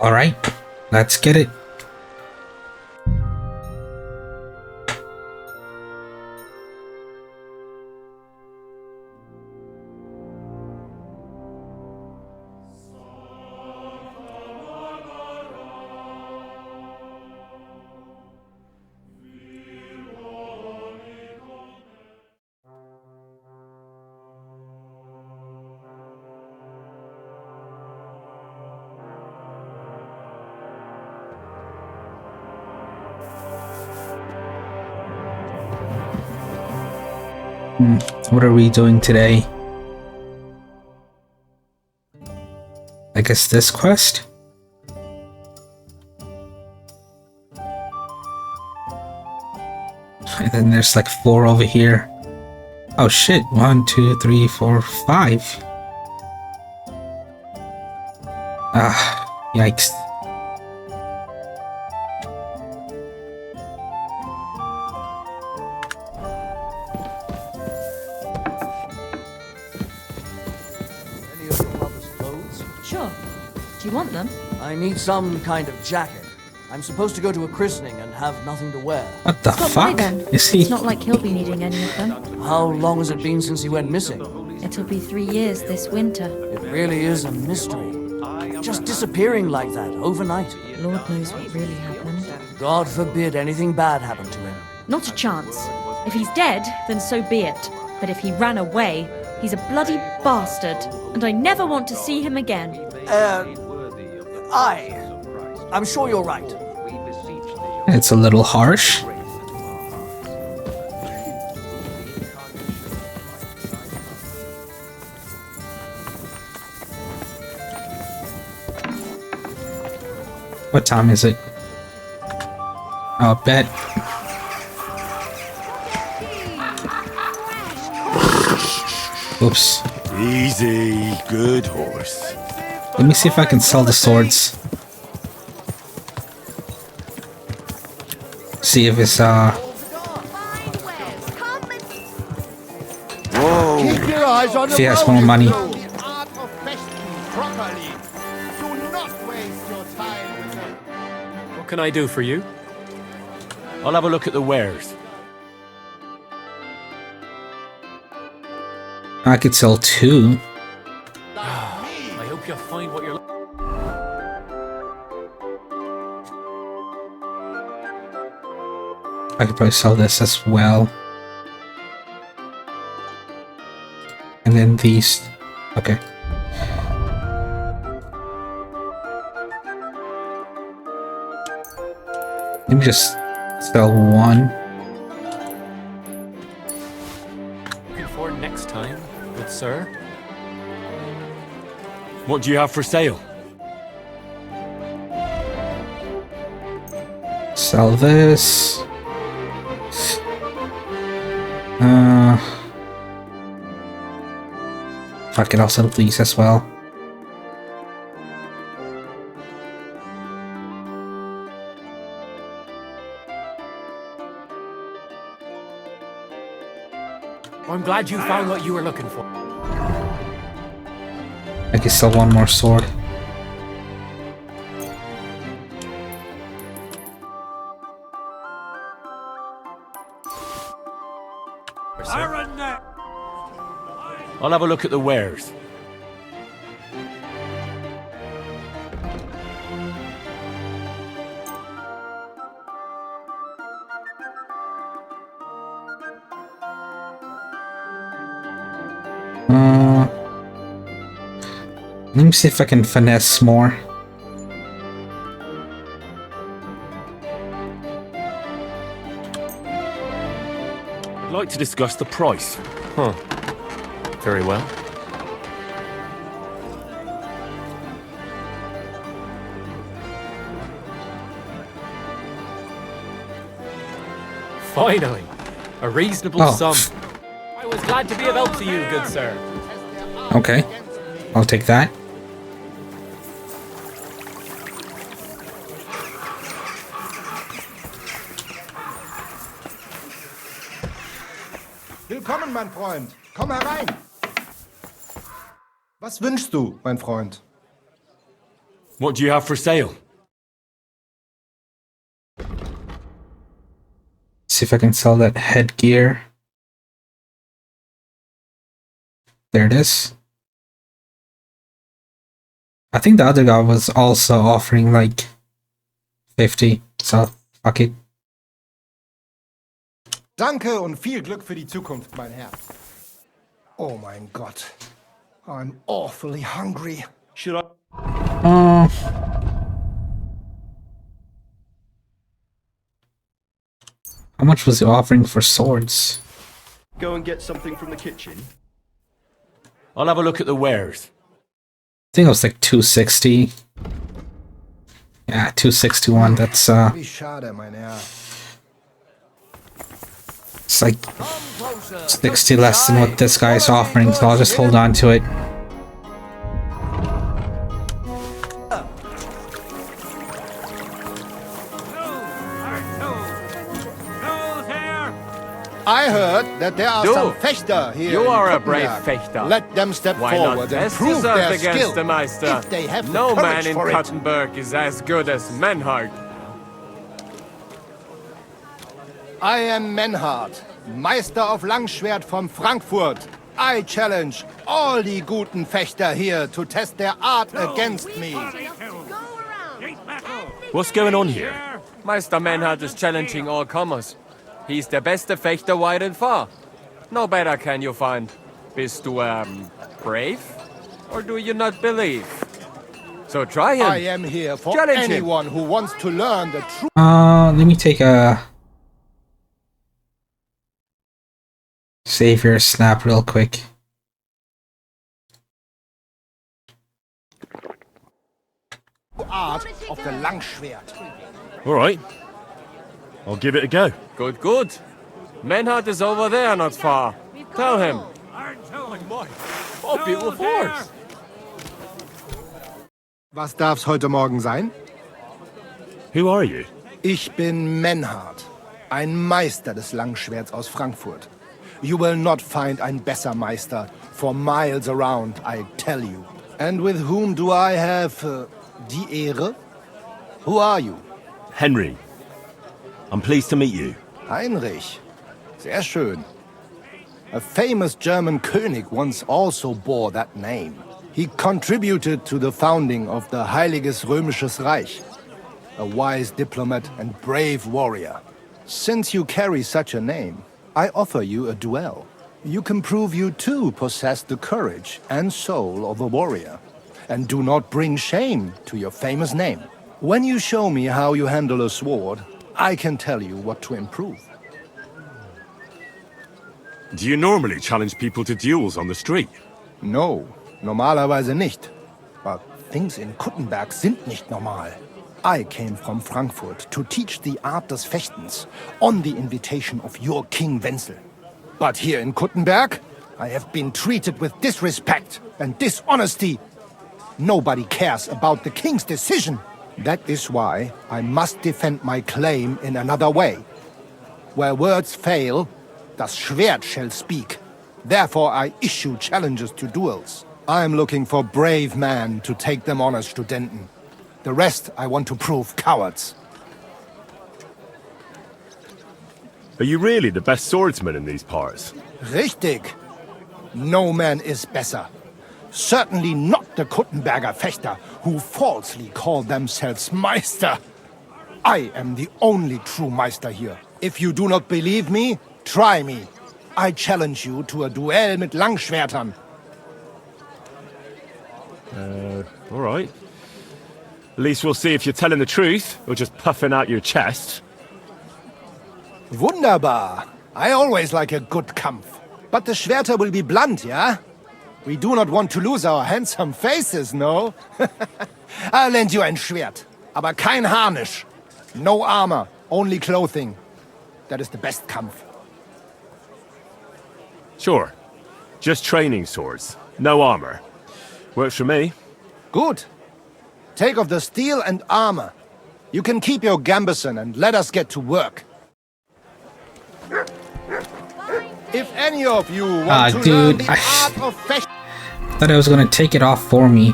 All right, let's get it. What are we doing today? I guess this quest? And then there's like 4 over here. Oh shit, 1, 2, 3, 4, 5. Ah, yikes. Sure. Do you want them? I need some kind of jacket. I'm supposed to go to a christening and have nothing to wear. What the Stop by fuck? then. Is he? It's not like he'll be needing any of them. How long has it been since he went missing? It'll be 3 years this winter. It really is a mystery. Just disappearing like that, overnight. Lord knows what really happened. God forbid anything bad happened to him. Not a chance. If he's dead, then so be it. But if he ran away, he's a bloody bastard. And I never want to see him again. I'm sure you're right. It's a little harsh. What time is it? I'll bet. Oops. Easy, good horse. Let me see if I can sell the swords. See if it's Whoa. Keep your eyes on if he has more money. What can I do for you? I'll have a look at the wares. I could sell 2. I hope you'll find what you're looking I could probably sell this as well. And then these. Okay. Let me just sell 1. for next time, good sir. What do you have for sale? Sell this. Fuck it, I'll sell these as well. I'm glad you found what you were looking for. I can sell 1 more sword. I'll have a look at the wares. Let me see if I can finesse more. I'd like to discuss the price. Huh. Very well. Finally, a reasonable sum. I was glad to be of help to you, good sir. Okay, I'll take that. Willkommen, mein Freund. Komm herein. Was wünschst du, mein Freund? What do you have for sale? See if I can sell that headgear. There it is. I think the other guy was also offering like 50, so fuck it. Danke und viel Glück für die Zukunft, mein Herr. Oh mein Gott. I'm awfully hungry. Should I? How much was he offering for swords? Go and get something from the kitchen? I'll have a look at the wares. I think it was like 260. Yeah, 261. That's Wie schade, mein Herr. it's like 60 less than what this guy's offering, so I'll just hold on to it. I heard that there are Du, some Fechter here you in are a brave Kuttenberg. Fechter. Let them step Why not forward and test prove yourself their against skill, the Meister? if they have No the man courage in for it. Kuttenberg is as good as Menhard. I am Menhard, Meister of Langschwert from Frankfurt. I challenge all die guten Fechter here to test their art against me. What's going on here? Meister Menhard is challenging all comers. He's the beste Fechter wide and far. No better can you find. Bist du, brave? Or do you not believe? So try him. I am here for Challenge him. anyone who wants to learn the truth. Let me take a Savior snap real quick. Art of the Langschwert. All right. I'll give it a go. Good, good. Menhard is over there, not far. Tell him. Oh, beautiful horse. Was darf's heute Morgen sein? Who are you? Ich bin Menhard, ein Meister des Langschwerts aus Frankfurt. You will not find ein besser Meister for miles around, I tell you. And with whom do I have die Ehre? Who are you? Henry. I'm pleased to meet you. Heinrich. Sehr schön. A famous German König once also bore that name. He contributed to the founding of the Heiliges Römisches Reich. A wise diplomat and brave warrior. Since you carry such a name, I offer you a duel. You can prove you too possess the courage and soul of a warrior. And do not bring shame to your famous name. When you show me how you handle a sword, I can tell you what to improve. Do you normally challenge people to duels on the street? No, normalerweise nicht. But things in Kuttenberg sind nicht normal. I came from Frankfurt to teach the art des Fechtens on the invitation of your King Wenzel. But here in Kuttenberg, I have been treated with disrespect and dishonesty. Nobody cares about the king's decision. That is why I must defend my claim in another way. Where words fail, das Schwert shall speak. Therefore I issue challenges to duels. I am looking for brave men to take them on as Studenten. The rest I want to prove cowards. Are you really the best swordsman in these parts? Richtig. No man is better. Certainly not the Kuttenberger Fechter, who falsely call themselves Meister. I am the only true Meister here. If you do not believe me, try me. I challenge you to a duel mit Langschwertern. All right. At least we'll see if you're telling the truth or just puffing out your chest. Wunderbar. I always like a good Kampf. But the Schwerter will be blunt, yeah? We do not want to lose our handsome faces, no? I'll lend you ein Schwert, aber kein Harnisch. No armor, only clothing. That is the best Kampf. Sure. Just training swords. No armor. Works for me. Good. Take off the steel and armor. You can keep your gambeson and let us get to work. If any of you want to learn dude, the art of fecht... Thought I was gonna take it off for me.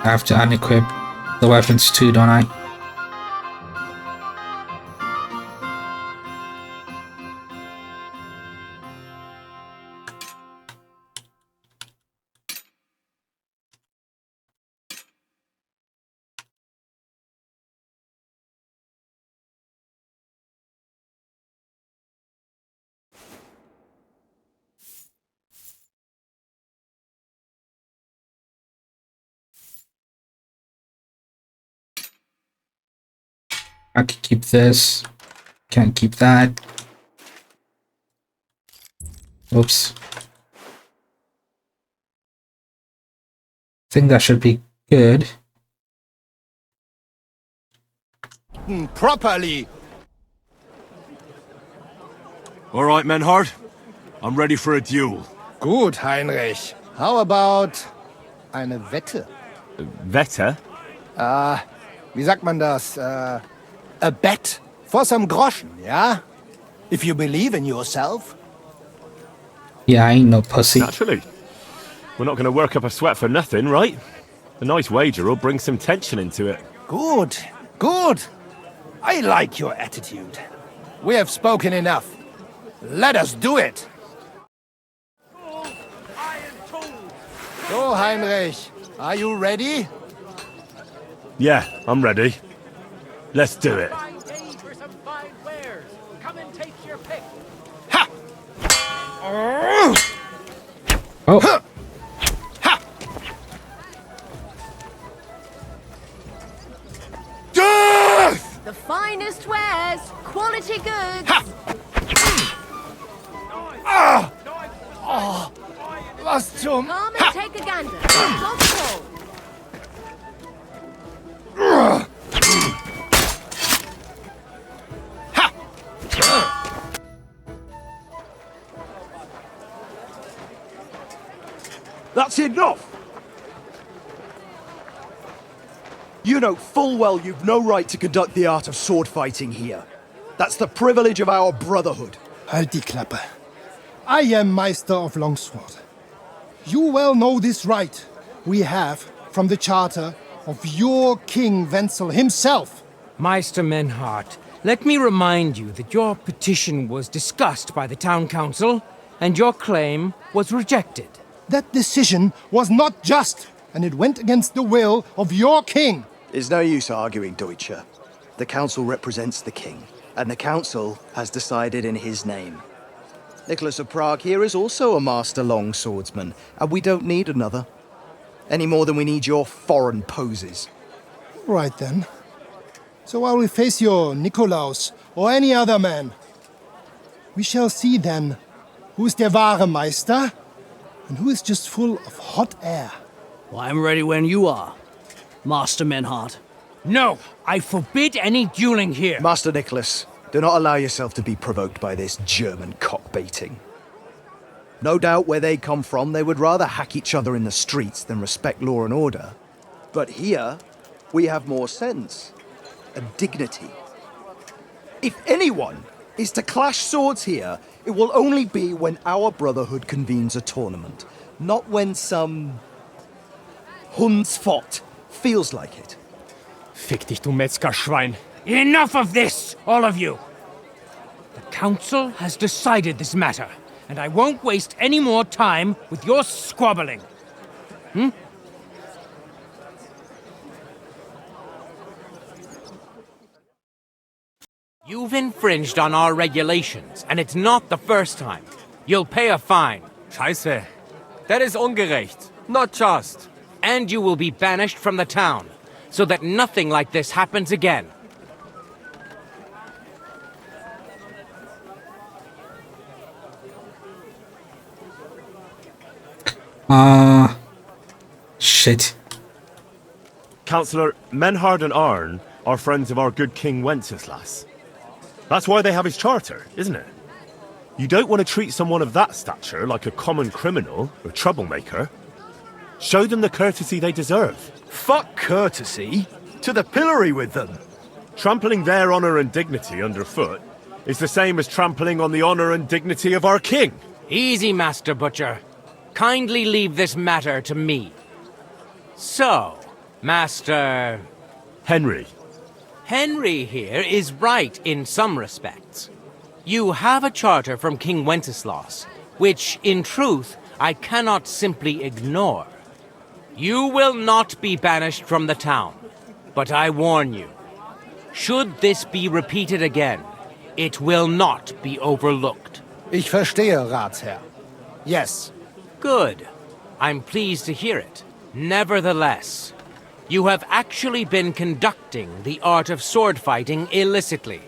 I have to unequip the weapons too, don't I? I can keep this. Can't keep that. Oops. Think that should be good. Properly. All right, Menhard. I'm ready for a duel. Gut, Heinrich. How about eine Wette? Wette? Wie sagt man das? A bet for some groschen, yeah? If you believe in yourself. Yeah, I ain't no pussy. Naturally. We're not going to work up a sweat for nothing, right? A nice wager will bring some tension into it. Good, good. I like your attitude. We have spoken enough. Let us do it. So, Heinrich, are you ready? Yeah, I'm ready. Let's do it. Ha! Oh, Ha! Death! The finest wares, quality goods. Was zum... Come and take a gander. Not at all. That's enough! You know full well you've no right to conduct the art of sword fighting here. That's the privilege of our brotherhood. Halt die Klappe. I am Meister of Longsword. You well know this right we have from the charter of your King Wenzel himself. Meister Menhard, let me remind you that your petition was discussed by the town council, and your claim was rejected. That decision was not just, and it went against the will of your king. It's no use arguing, Deutscher. The council represents the king, and the council has decided in his name. Nicholas of Prague here is also a master longswordsman, and we don't need another. Any more than we need your foreign poses. Right then. So I will face your Nikolaus or any other man. We shall see then who is der wahre Meister and who is just full of hot air. Well, I'm ready when you are, Master Menhard. No, I forbid any dueling here. Master Nicholas, do not allow yourself to be provoked by this German cockbaiting. No doubt where they come from, they would rather hack each other in the streets than respect law and order. But here, we have more sense and dignity. If anyone is to clash swords here, it will only be when our brotherhood convenes a tournament, not when some Hundsfott feels like it. Fick dich, du Metzgerschwein. Enough of this, all of you! The council has decided this matter, and I won't waste any more time with your squabbling. You've infringed on our regulations, and it's not the first time. You'll pay a fine. Scheiße. That is ungerecht. Not just. And you will be banished from the town, so that nothing like this happens again. Shit. Councillor, Menhard and Arn are friends of our good King Wenceslas. That's why they have his charter, isn't it? You don't want to treat someone of that stature like a common criminal or troublemaker. Show them the courtesy they deserve. Fuck courtesy. To the pillory with them. Trampling their honor and dignity underfoot is the same as trampling on the honor and dignity of our king. Easy, Master Butcher. Kindly leave this matter to me. So, Master... Henry. Henry here is right in some respects. You have a charter from King Wenceslas, which, in truth, I cannot simply ignore. You will not be banished from the town, but I warn you, should this be repeated again, it will not be overlooked. Ich verstehe, Ratsherr. Yes. Good. I'm pleased to hear it. Nevertheless, you have actually been conducting the art of sword fighting illicitly.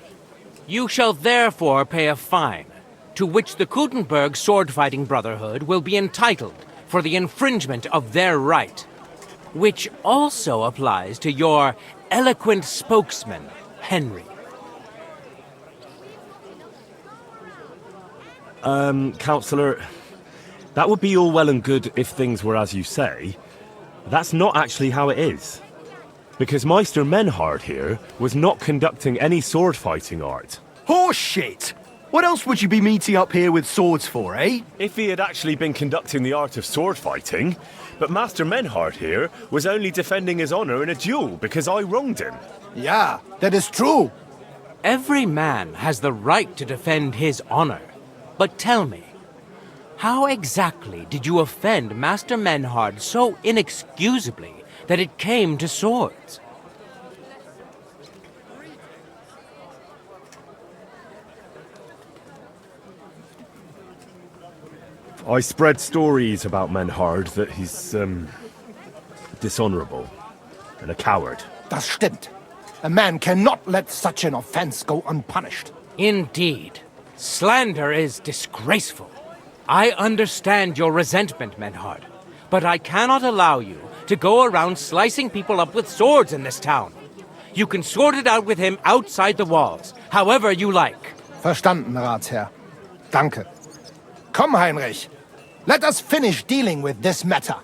You shall therefore pay a fine, to which the Kuttenberg Sword Fighting Brotherhood will be entitled for the infringement of their right, which also applies to your eloquent spokesman, Henry. Counselor, that would be all well and good if things were as you say. That's not actually how it is. Because Meister Menhard here was not conducting any sword fighting art. Horseshit! What else would you be meeting up here with swords for, eh? If he had actually been conducting the art of sword fighting, but Master Menhard here was only defending his honor in a duel because I wronged him. Yeah, that is true. Every man has the right to defend his honor. But tell me, how exactly did you offend Master Menhard so inexcusably that it came to swords? I spread stories about Menhard that he's, dishonorable and a coward. Das stimmt. A man cannot let such an offense go unpunished. Indeed. Slander is disgraceful. I understand your resentment, Menhard, but I cannot allow you to go around slicing people up with swords in this town. You can sort it out with him outside the walls, however you like. Verstanden, Ratsherr. Danke. Komm, Heinrich. Let us finish dealing with this matter.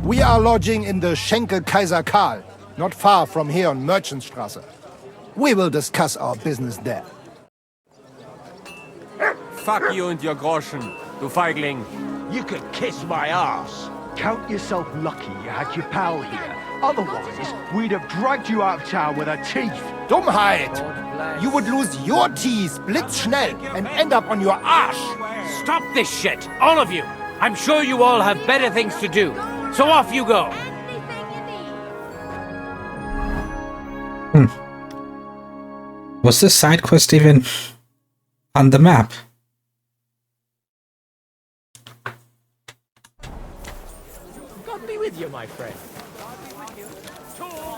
We are lodging in the Schenke Kaiser Karl, not far from here on Merchantstrasse. We will discuss our business there. Fuck you and your Groschen, du Feigling. You could kiss my ass. Count yourself lucky you had your pal here. Otherwise, we'd have dragged you out of town with our teeth. Dummheit! You would lose your teeth blitzschnell and end up on your arse. Stop this shit, all of you! I'm sure you all have better things to do, so off you go! Was this side quest even on the map? God be with you, my friend.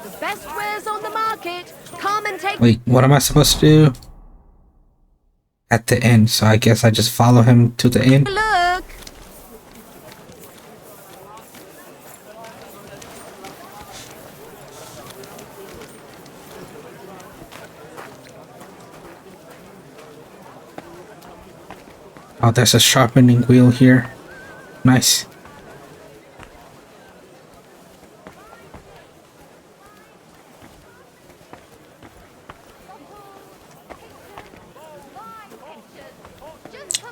The best wares on the market. Come and take... Wait, what am I supposed to do? At the inn, so I guess I just follow him to the inn. Look! Oh, there's a sharpening wheel here. Nice.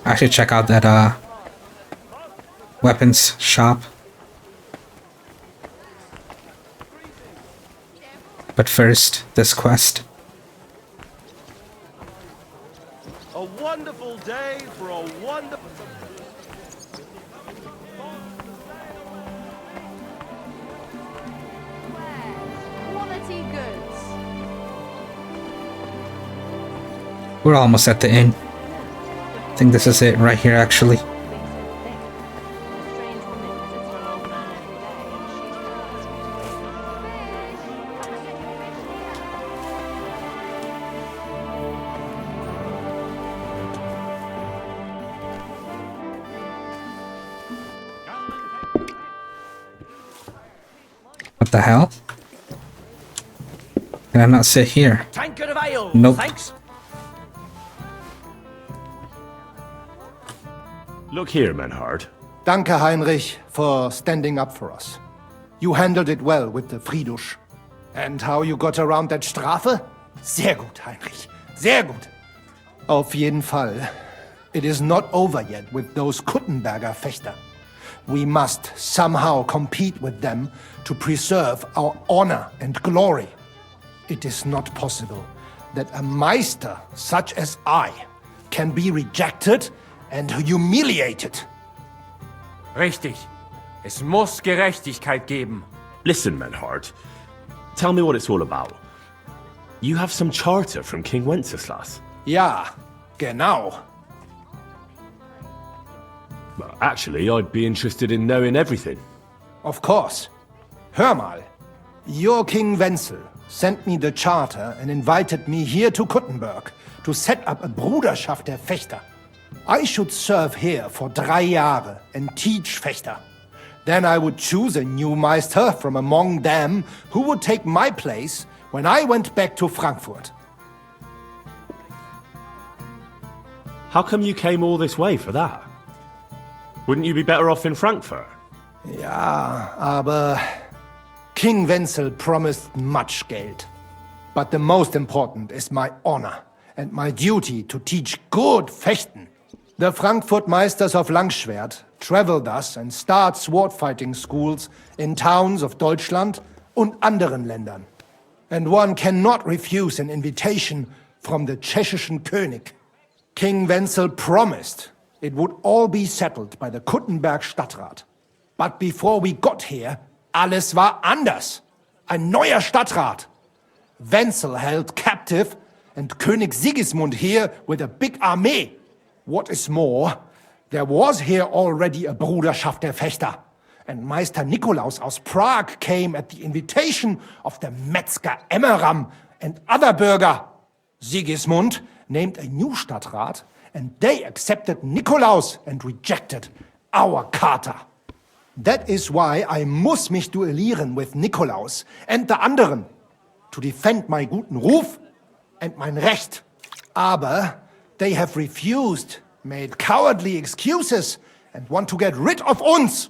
I should check out that weapons shop. But first, this quest. A wonderful day for a wonderful... Quality goods. We're almost at the inn. I think this is it right here, actually. What the hell? Can I not sit here? Tankard of ale, Nope. thanks. Look here, Menhard. Danke, Heinrich, for standing up for us. You handled it well with the Friedusch. And how you got around that Strafe? Sehr gut, Heinrich. Sehr gut. Auf jeden Fall. It is not over yet with those Kuttenberger Fechter. We must somehow compete with them to preserve our honor and glory. It is not possible that a Meister such as I can be rejected and humiliated. Richtig. Es muss Gerechtigkeit geben. Listen, Menhard. Tell me what it's all about. You have some charter from King Wenceslas. Ja, genau. Well, actually, I'd be interested in knowing everything. Of course. Hör mal. Your King Wenzel sent me the charter and invited me here to Kuttenberg to set up a Bruderschaft der Fechter. I should serve here for 3 Jahre and teach Fechter. Then I would choose a new Meister from among them who would take my place when I went back to Frankfurt. How come you came all this way for that? Wouldn't you be better off in Frankfurt? Ja, aber King Wenzel promised much Geld. But the most important is my honor and my duty to teach good Fechten. The Frankfurt Meisters of Langschwert travel thus and start sword fighting schools in towns of Deutschland und anderen Ländern. And one cannot refuse an invitation from the tschechischen König. King Wenzel promised it would all be settled by the Kuttenberg Stadtrat. But before we got here, alles war anders. Ein neuer Stadtrat. Wenzel held captive and König Sigismund here with a big army. What is more, there was here already a Bruderschaft der Fechter. And Meister Nikolaus aus Prague came at the invitation of the Metzger Emmeram and other burger. Sigismund named a new Stadtrat and they accepted Nikolaus and rejected our Charter. That is why I muss mich duellieren with Nikolaus and the anderen to defend my guten Ruf and mein Recht. Aber they have refused, made cowardly excuses and want to get rid of uns.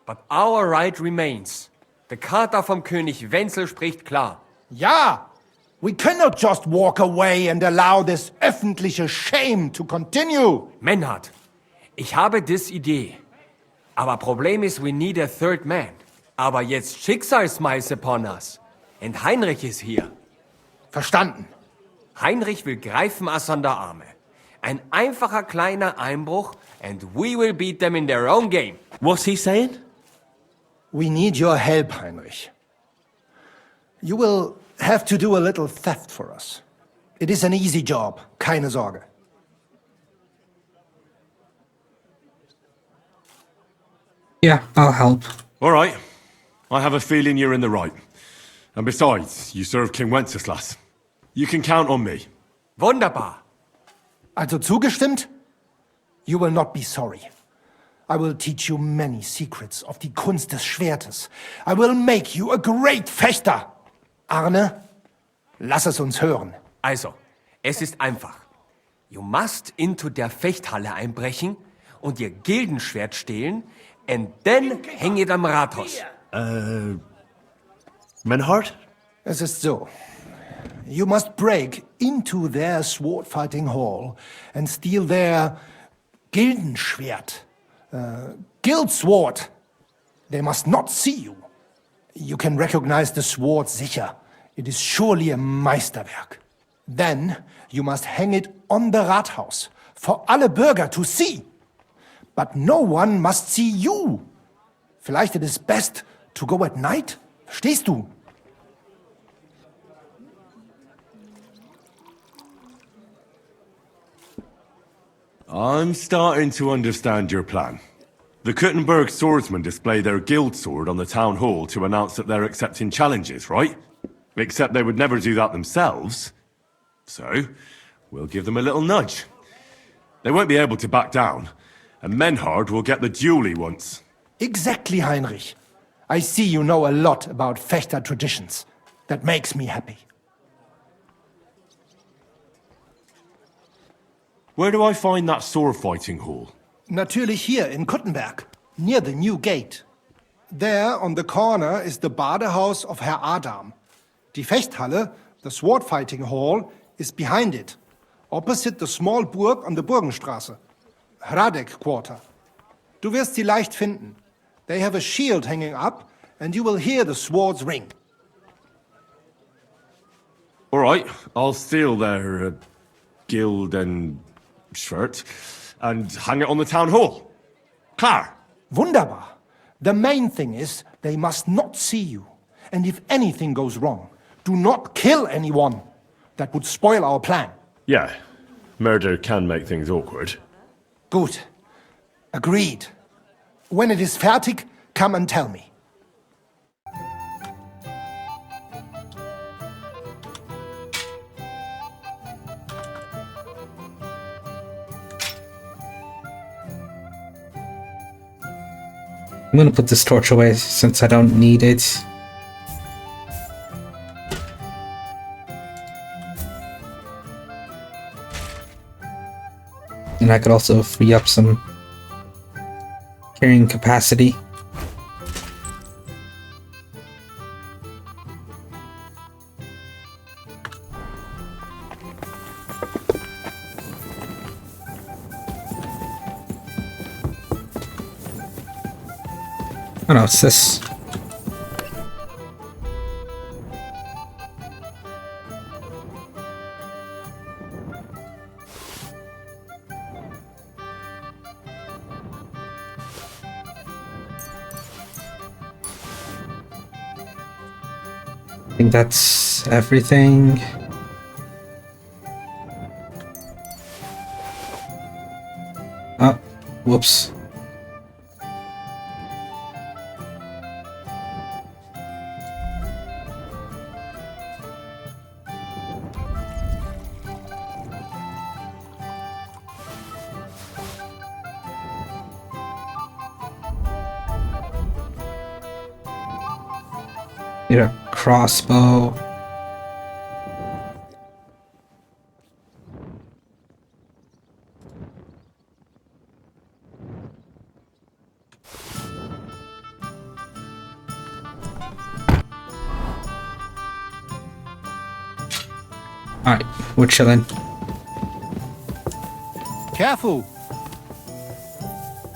But our right remains. The Charta vom König Wenzel spricht klar. Ja, we cannot just walk away and allow this öffentliche shame to continue. Menhard, ich habe dis Idee. Aber Problem ist, we need a third man. Aber jetzt Schicksalsschmeiß upon us. Und Heinrich ist hier. Verstanden. Heinrich will greifen us an der Arme. Ein einfacher kleiner Einbruch and we will beat them in their own game. What's he saying? We need your help, Heinrich. You will have to do a little theft for us. It is an easy job, keine Sorge. Yeah, I'll help. All right. I have a feeling you're in the right. And besides, you serve King Wenceslas. You can count on me. Wunderbar. Also zugestimmt? You will not be sorry. I will teach you many secrets of die Kunst des Schwertes. I will make you a great Fechter. Arne, lass es uns hören. Also, es ist einfach. You must into der Fechthalle einbrechen und ihr Gildenschwert stehlen and then hang it am Rathaus. Menhard? Es ist so. You must break into their sword fighting hall and steal their Gildenschwert. Guild sword. They must not see you. You can recognize the sword sicher. It is surely a Meisterwerk. Then you must hang it on the Rathaus for alle Bürger to see. But no one must see you. Vielleicht it is best to go at night? Verstehst du? I'm starting to understand your plan. The Kuttenberg swordsmen display their guild sword on the town hall to announce that they're accepting challenges, right? Except they would never do that themselves. So, we'll give them a little nudge. They won't be able to back down, and Menhard will get the duel he wants. Exactly, Heinrich. I see you know a lot about Fechter traditions. That makes me happy. Where do I find that sword fighting hall? Natürlich hier in Kuttenberg, near the new gate. There on the corner is the Badehaus of Herr Adam. Die Fechthalle, the sword fighting hall, is behind it, opposite the small burg on the Burgenstraße. Hradek Quarter. Du wirst sie leicht finden. They have a shield hanging up, and you will hear the swords ring. All right, I'll steal their guild and shirt and hang it on the town hall. Klar. Wunderbar. The main thing is they must not see you. And if anything goes wrong, do not kill anyone. That would spoil our plan. Yeah, murder can make things awkward. Gut. Agreed. When it is fertig, come and tell me. I'm gonna put this torch away since I don't need it. And I could also free up some carrying capacity. Oh no, it's this. I think that's everything. Oh, whoops. Need a crossbow. Alright, we're chilling. Careful.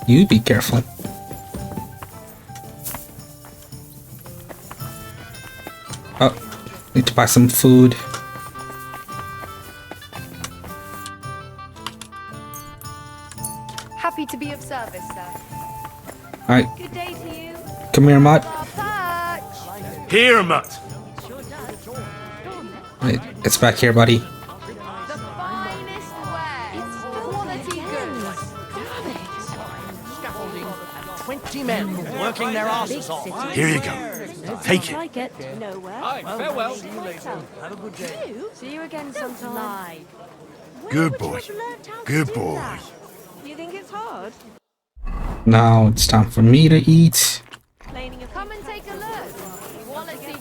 You be careful. Oh, need to buy some food. Happy to be of service, sir. Alright, Good day to you. come here, Mutt. Here, Mutt! Wait, it's back here, buddy. The finest wares. Quality goods. 20 men working their asses off. Here you go. Take it. Like it. Aye, farewell. See you later. Have a good day. See you again sometime. Good boy. Good boy. You think it's hard? Now it's time for me to eat. Come and take a look. Quality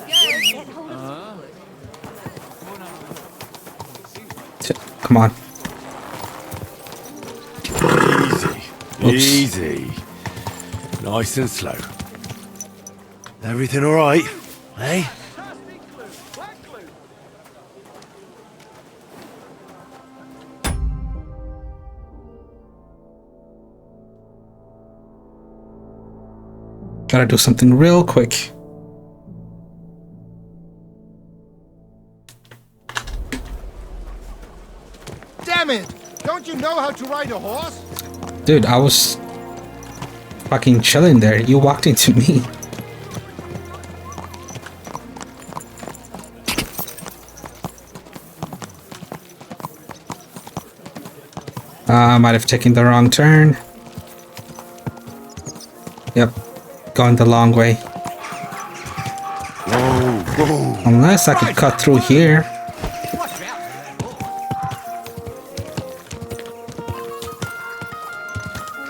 goods. Come on. Easy. Easy. Nice and slow. Everything all right, eh? Gotta do something real quick. Damn it! Don't you know how to ride a horse? Dude, I was fucking chilling there. You walked into me. I might have taken the wrong turn. Yep, going the long way. Whoa. Unless I could cut through here.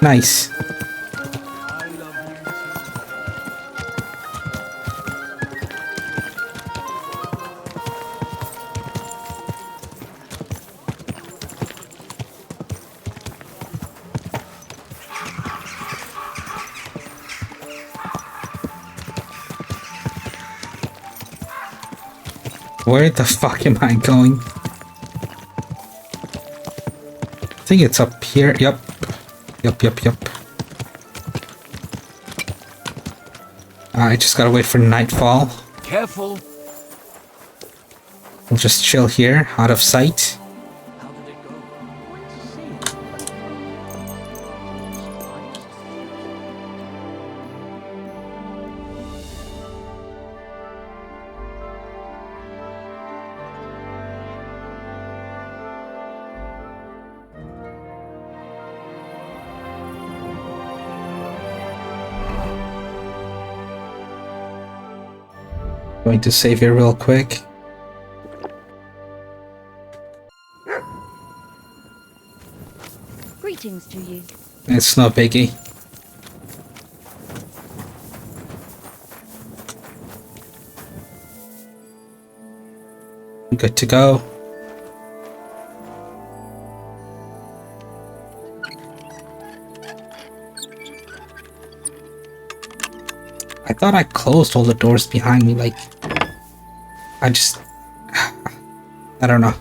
Nice. Where the fuck am I going? I think it's up here. Yep. Yep. I just gotta wait for nightfall. Careful. We'll just chill here, out of sight. How did it go? Going to save here real quick. Greetings to you. It's no biggie. Good to go. I thought I closed all the doors behind me, like... I don't know.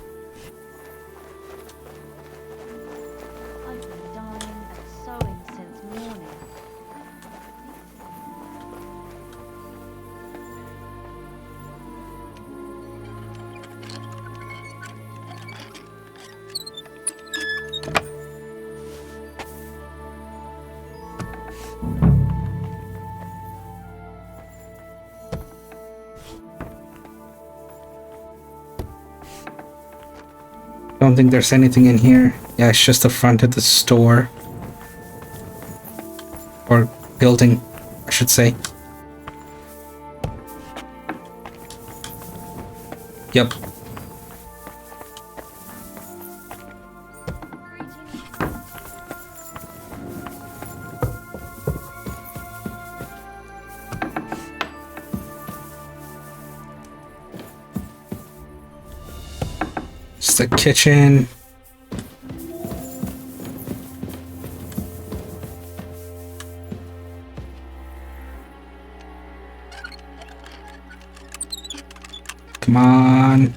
I've been dying and sewing since morning. Don't think there's anything in here. Yeah, it's just the front of the store. Or building, I should say. Yep. It's the kitchen. Come on.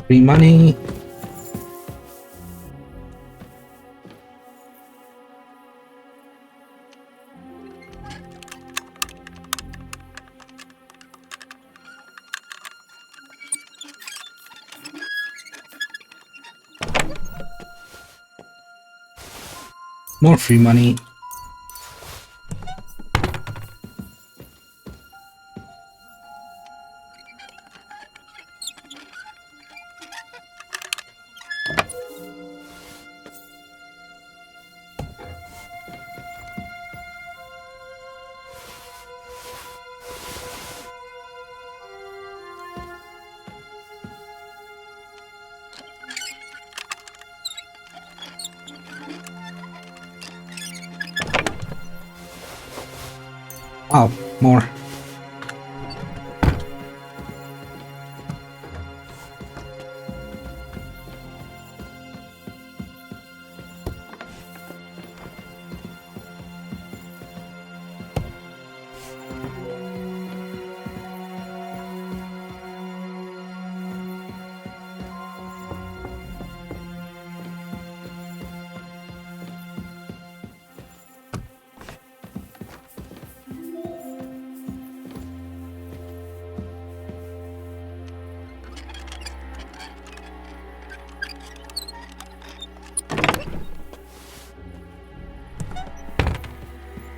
Free money. More free money. Oh, more.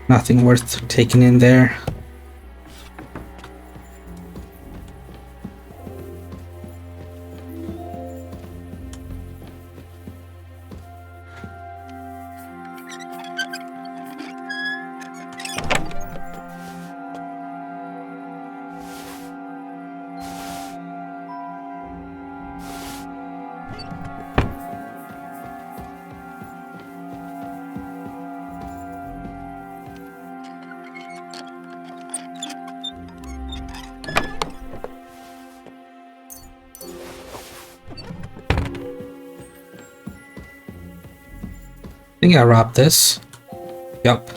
Nothing worth taking in there. I think I robbed this. Yup.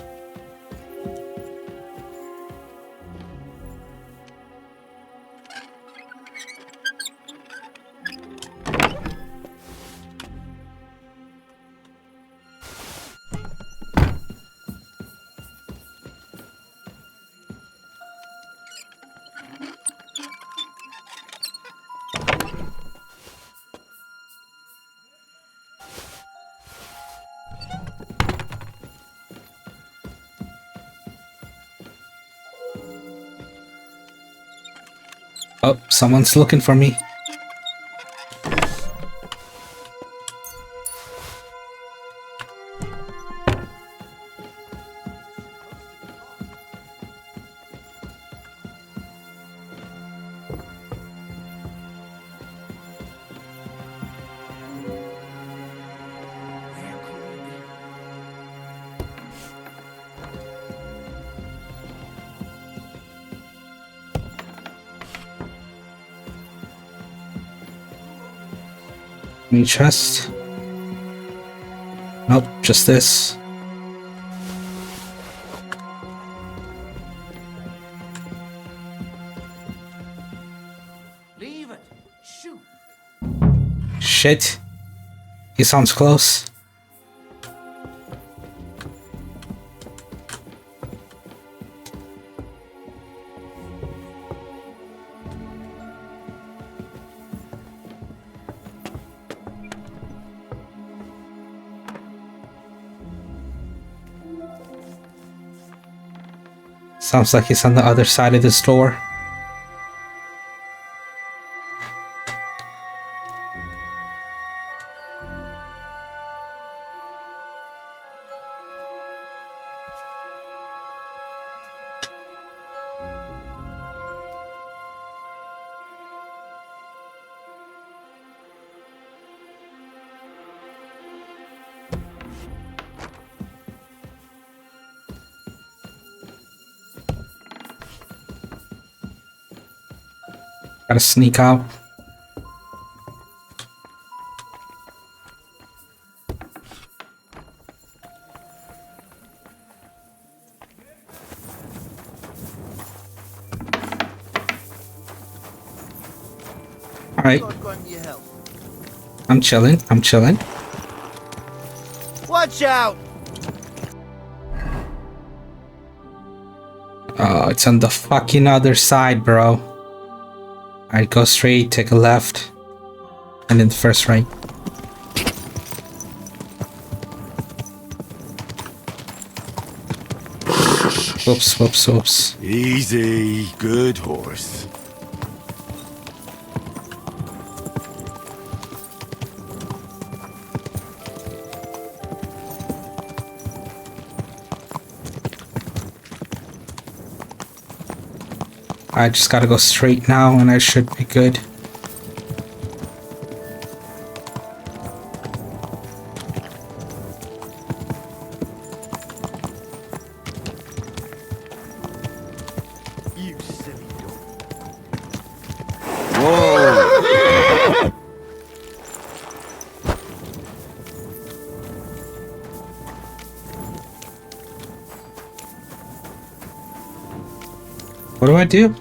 Oh, someone's looking for me. Any chest? Nope, just this. Leave it. Shoot. Shit. He sounds close. Sounds like he's on the other side of this door. Gotta sneak out. Alright. I'm chilling. I'm chilling. Watch out! Oh, it's on the fucking other side, bro. Alright, go straight, take a left, and then the first right. Whoops, whoops, whoops. Easy, good horse. I just gotta go straight now and I should be good. You silly dog. Whoa! What do I do?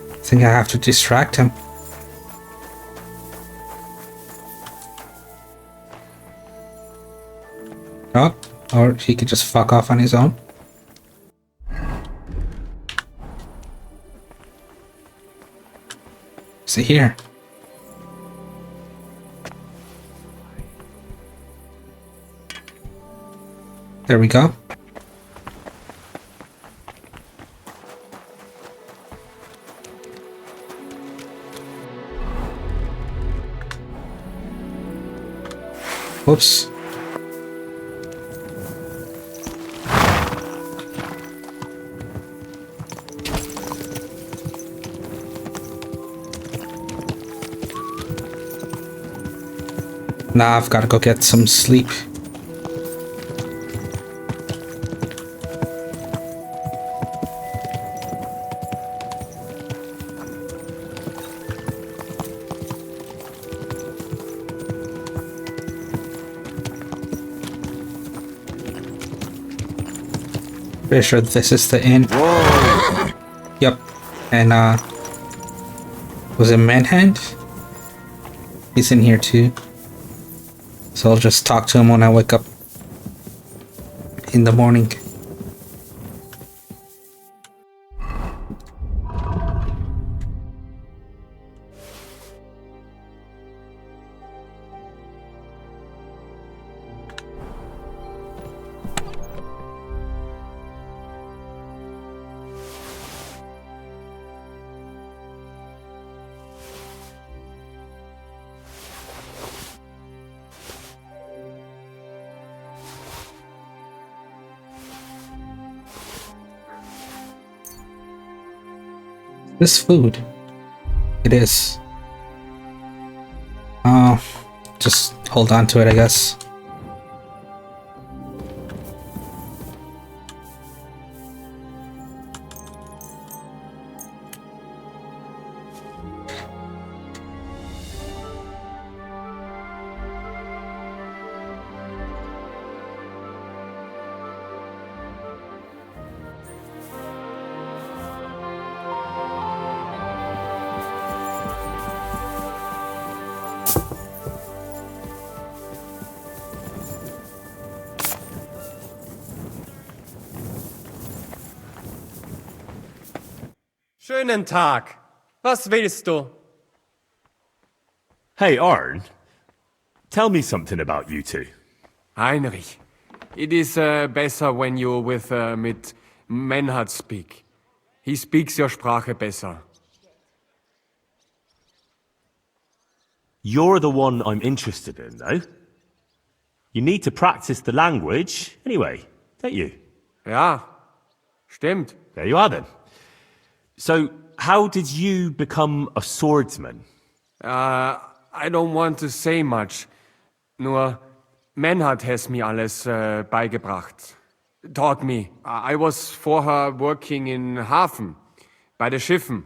I think I have to distract him. Oh, or he could just fuck off on his own. See here. There we go. Whoops. Now I've got to go get some sleep. Pretty sure this is the inn. Yep. And was it Manhunt? He's in here too. So I'll just talk to him when I wake up in the morning. This food. It is. Just hold on to it, I guess. Schönen Tag. Was willst du? Hey, Arn. Tell me something about you two. Heinrich, it is better when you mit Menhard speak. He speaks your Sprache besser. You're the one I'm interested in, though. You need to practice the language anyway, don't you? Ja, stimmt. There you are then. So, how did you become a swordsman? I don't want to say much. Nur, Menhard has me alles beigebracht. Taught me. I was vorher working in Hafen, bei den Schiffen.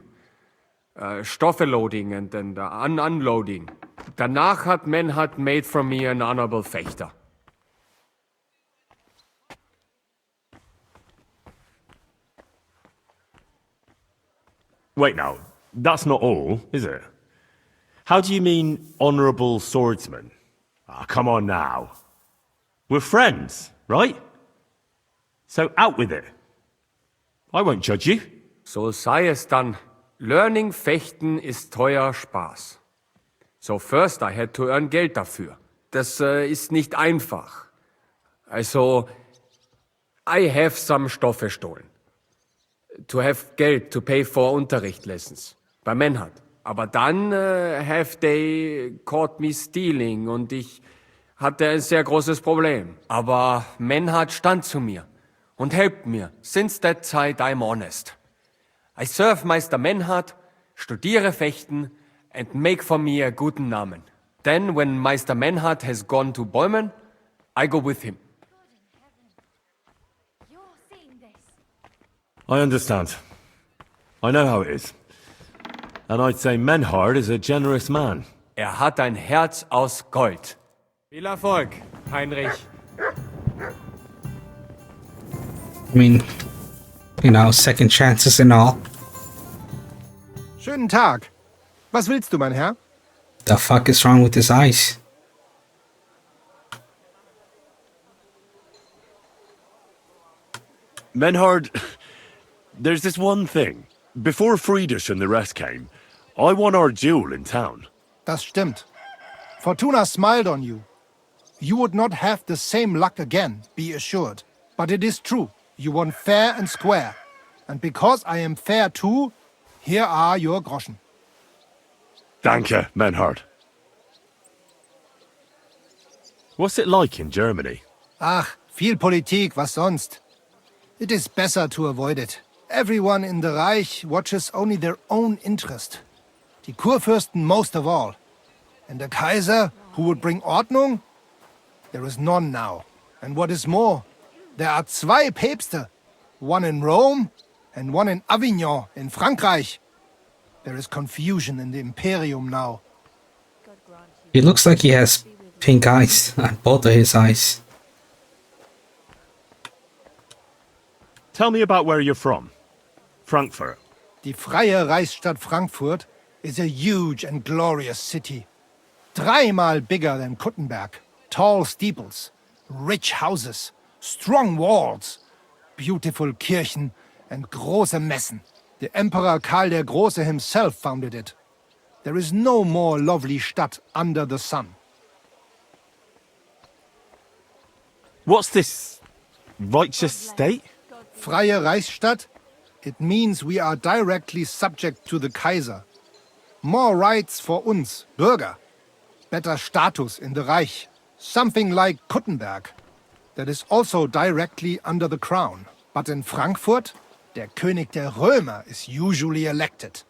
Stoffe loading and unloading. Danach hat Menhard made from me an honorable Fechter. Wait now, that's not all, is it? How do you mean honorable swordsman? Ah, come on now. We're friends, right? So out with it. I won't judge you. So sei es dann. Learning Fechten ist teuer Spaß. So first I had to earn Geld dafür. Das ist nicht einfach. Also, I have some Stoffe stolen. To have Geld to pay for Unterricht lessons. Bei Menhard. Aber dann have they caught me stealing und ich hatte ein sehr großes Problem. Aber Menhard stand zu mir und helpt mir. Since that time I'm honest. I serve Meister Menhard, studiere Fechten and make for me a guten Namen. Then when Meister Menhard has gone to Bäumen, I go with him. I understand. I know how it is. And I'd say Menhard is a generous man. Hat ein Herz aus Gold. Viel Erfolg, Heinrich. I mean, you know, second chances and all. Schönen Tag. Was willst du, mein Herr? The fuck is wrong with his eyes? Menhard, there's this one thing. Before Friedrich and the rest came, I won our duel in town. Das stimmt. Fortuna smiled on you. You would not have the same luck again, be assured. But it is true. You won fair and square. And because I am fair too, here are your Groschen. Danke, Menhard. What's it like in Germany? Ach, viel Politik, was sonst? It is better to avoid it. Everyone in the Reich watches only their own interest. Die Kurfürsten most of all. And the Kaiser, who would bring Ordnung? There is none now. And what is more, there are zwei Päpste. One in Rome and one in Avignon in Frankreich. There is confusion in the Imperium now. He looks like he has pink eyes on both of his eyes. Tell me about where you're from. Frankfurt. Die freie Reichsstadt Frankfurt is a huge and glorious city. 3-mal bigger than Kuttenberg. Tall steeples, rich houses, strong walls, beautiful Kirchen, and große Messen. The Emperor Karl der Große himself founded it. There is no more lovely Stadt under the sun. What's this righteous state? Freie Reichsstadt? It means we are directly subject to the Kaiser. More rights for uns, Bürger. Better status in the Reich. Something like Kuttenberg. That is also directly under the crown. But in Frankfurt, der König der Römer is usually elected.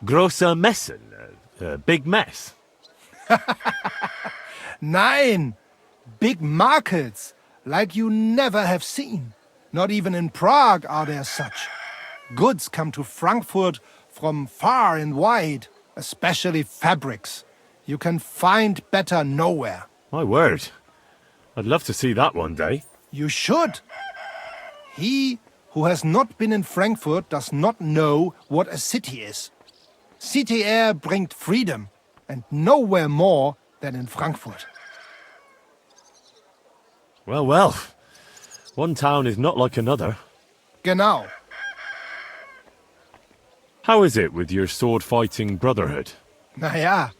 Große Messen? Big mess? Nein! Big markets, like you never have seen. Not even in Prague are there such. Goods come to Frankfurt from far and wide, especially fabrics. You can find better nowhere. My word. I'd love to see that one day. You should. He who has not been in Frankfurt does not know what a city is. City air brings freedom, and nowhere more than in Frankfurt. Well, well. One town is not like another. Genau. How is it with your sword-fighting brotherhood? Naja,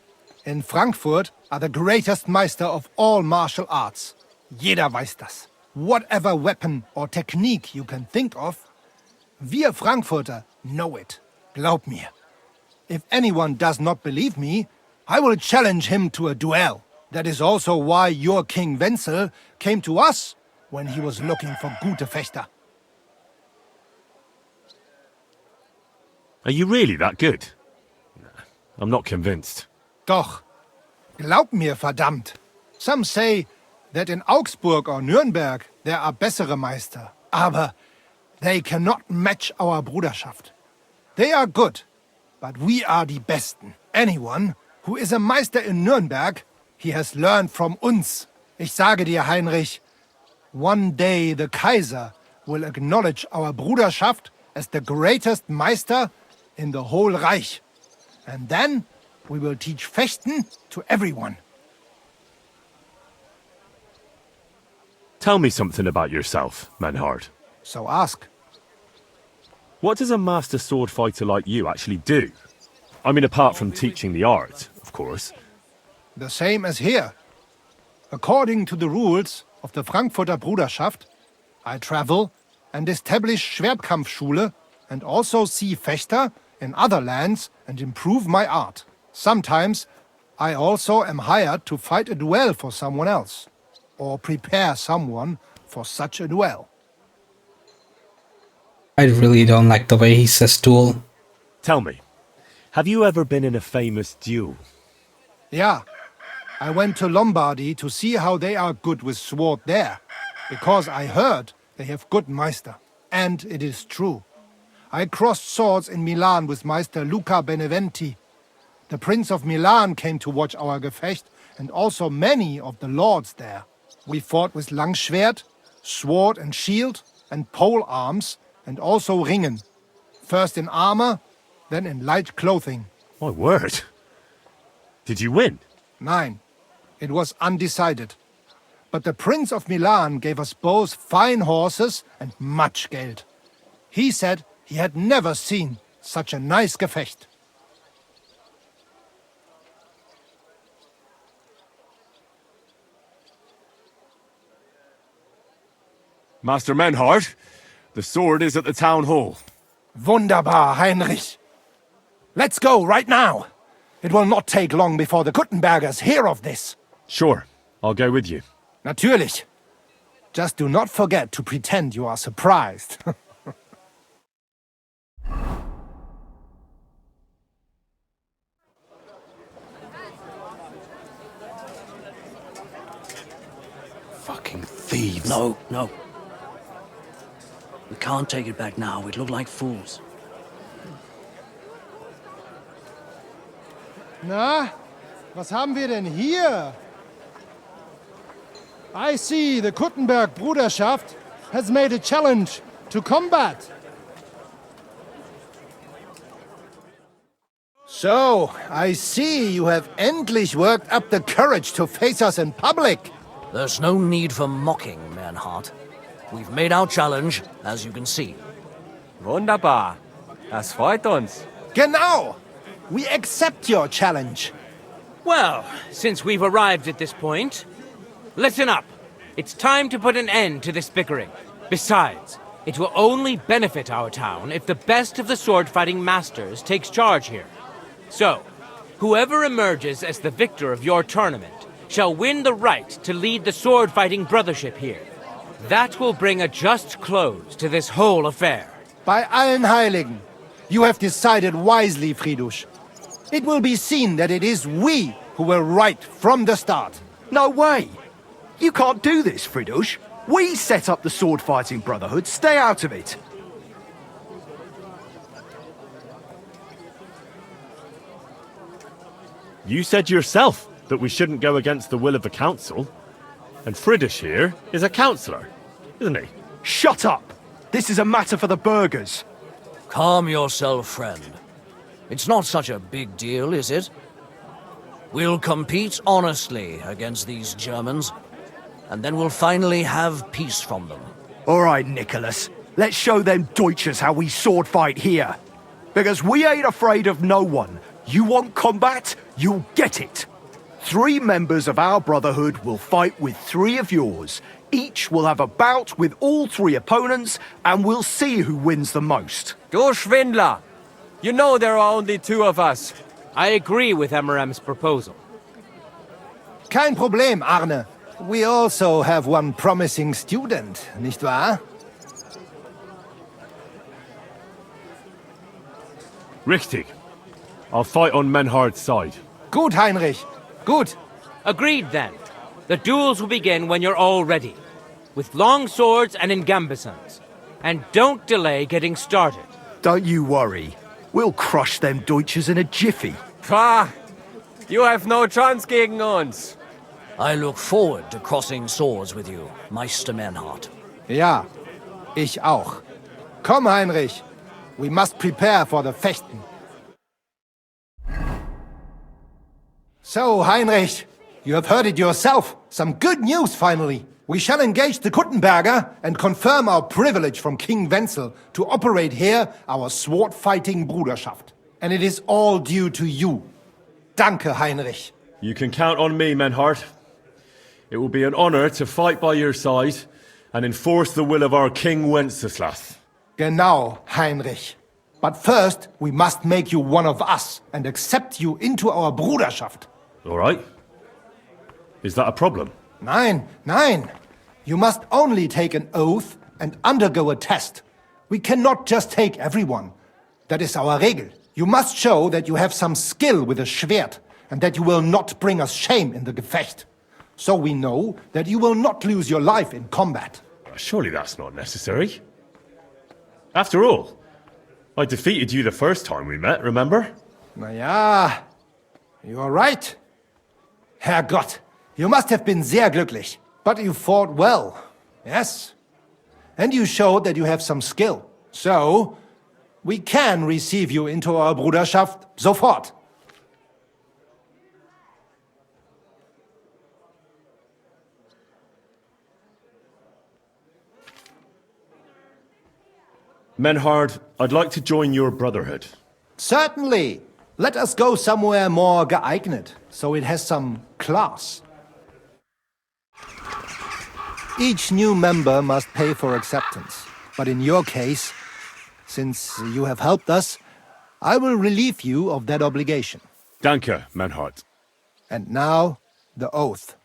in Frankfurt are the greatest Meister of all martial arts. Jeder weiß das. Whatever weapon or technique you can think of, wir Frankfurter know it. Glaub mir. If anyone does not believe me, I will challenge him to a duel. That is also why your King Wenzel came to us when he was looking for gute Fechter. Are you really that good? I'm not convinced. Doch. Glaub mir, verdammt. Some say that in Augsburg or Nürnberg there are bessere Meister. Aber they cannot match our Bruderschaft. They are good, but we are die Besten. Anyone who is a Meister in Nürnberg, he has learned from uns. Ich sage dir, Heinrich, one day the Kaiser will acknowledge our Bruderschaft as the greatest Meister in the whole Reich. And then we will teach Fechten to everyone. Tell me something about yourself, Menhard. So ask. What does a master sword fighter like you actually do? I mean, apart from teaching the art, of course. The same as here. According to the rules of the Frankfurter Bruderschaft, I travel and establish Schwertkampfschule and also see Fechter in other lands and improve my art. Sometimes I also am hired to fight a duel for someone else, or prepare someone for such a duel. I really don't like the way he says duel. Tell me, have you ever been in a famous duel? Yeah, I went to Lombardy to see how they are good with sword there, because I heard they have good Meister. And it is true. I crossed swords in Milan with Meister Luca Beneventi. The Prince of Milan came to watch our Gefecht, and also many of the lords there. We fought with Langschwert, sword and shield, and pole arms, and also ringen. First in armor, then in light clothing. My word. Did you win? Nein, it was undecided. But the Prince of Milan gave us both fine horses and much Geld. He said he had never seen such a nice Gefecht. Master Menhard, the sword is at the town hall. Wunderbar, Heinrich. Let's go right now. It will not take long before the Kuttenbergers hear of this. Sure, I'll go with you. Natürlich. Just do not forget to pretend you are surprised. Fucking thieves. No, no. We can't take it back now. We'd look like fools. Na, was haben wir denn hier? I see the Kuttenberg Bruderschaft has made a challenge to combat. So, I see you have endlich worked up the courage to face us in public. There's no need for mocking, Manhart. We've made our challenge, as you can see. Wunderbar. Das freut uns. Genau! We accept your challenge. Well, since we've arrived at this point, listen up. It's time to put an end to this bickering. Besides, it will only benefit our town if the best of the sword-fighting masters takes charge here. So, whoever emerges as the victor of your tournament shall win the right to lead the sword-fighting brothership here. That will bring a just close to this whole affair. Bei allen Heiligen, you have decided wisely, Fridush. It will be seen that it is we who were right from the start. No way! You can't do this, Fridush. We set up the sword-fighting brotherhood. Stay out of it. You said yourself that we shouldn't go against the will of the council. And Friedrich here is a councillor, isn't he? Shut up! This is a matter for the burghers. Calm yourself, friend. It's not such a big deal, is it? We'll compete honestly against these Germans, and then we'll finally have peace from them. All right, Nicholas. Let's show them Deutschers how we sword fight here. Because we ain't afraid of no one. You want combat? You'll get it. 3 members of our brotherhood will fight with 3 of yours. Each will have a bout with all 3 opponents, and we'll see who wins the most. Du Schwindler! You know there are only 2 of us. I agree with Emerem's proposal. Kein Problem, Arne. We also have one promising student, nicht wahr? Richtig. I'll fight on Menhard's side. Gut, Heinrich. Gut. Agreed, then. The duels will begin when you're all ready, with long swords and in gambesons. And don't delay getting started. Don't you worry. We'll crush them Deutschers in a jiffy. Pah! You have no chance gegen uns. I look forward to crossing swords with you, Meister Manhart. Ja, ich auch. Komm, Heinrich. We must prepare for the Fechten. So, Heinrich, you have heard it yourself. Some good news, finally. We shall engage the Kuttenberger and confirm our privilege from King Wenzel to operate here our sword-fighting Bruderschaft. And it is all due to you. Danke, Heinrich. You can count on me, Menhard. It will be an honor to fight by your side and enforce the will of our King Wenceslas. Genau, Heinrich. But first, we must make you one of us and accept you into our Bruderschaft. All right. Is that a problem? Nein, nein. You must only take an oath and undergo a test. We cannot just take everyone. That is our Regel. You must show that you have some skill with a Schwert and that you will not bring us shame in the Gefecht. So we know that you will not lose your life in combat. Surely that's not necessary. After all, I defeated you the first time we met, remember? Na ja, you are right. Herrgott, you must have been sehr glücklich. But you fought well, yes. And you showed that you have some skill. So, we can receive you into our Bruderschaft sofort. Menhard, I'd like to join your brotherhood. Certainly. Let us go somewhere more geeignet, so it has some class. Each new member must pay for acceptance. But in your case, since you have helped us, I will relieve you of that obligation. Danke, Menhard. And now, the oath.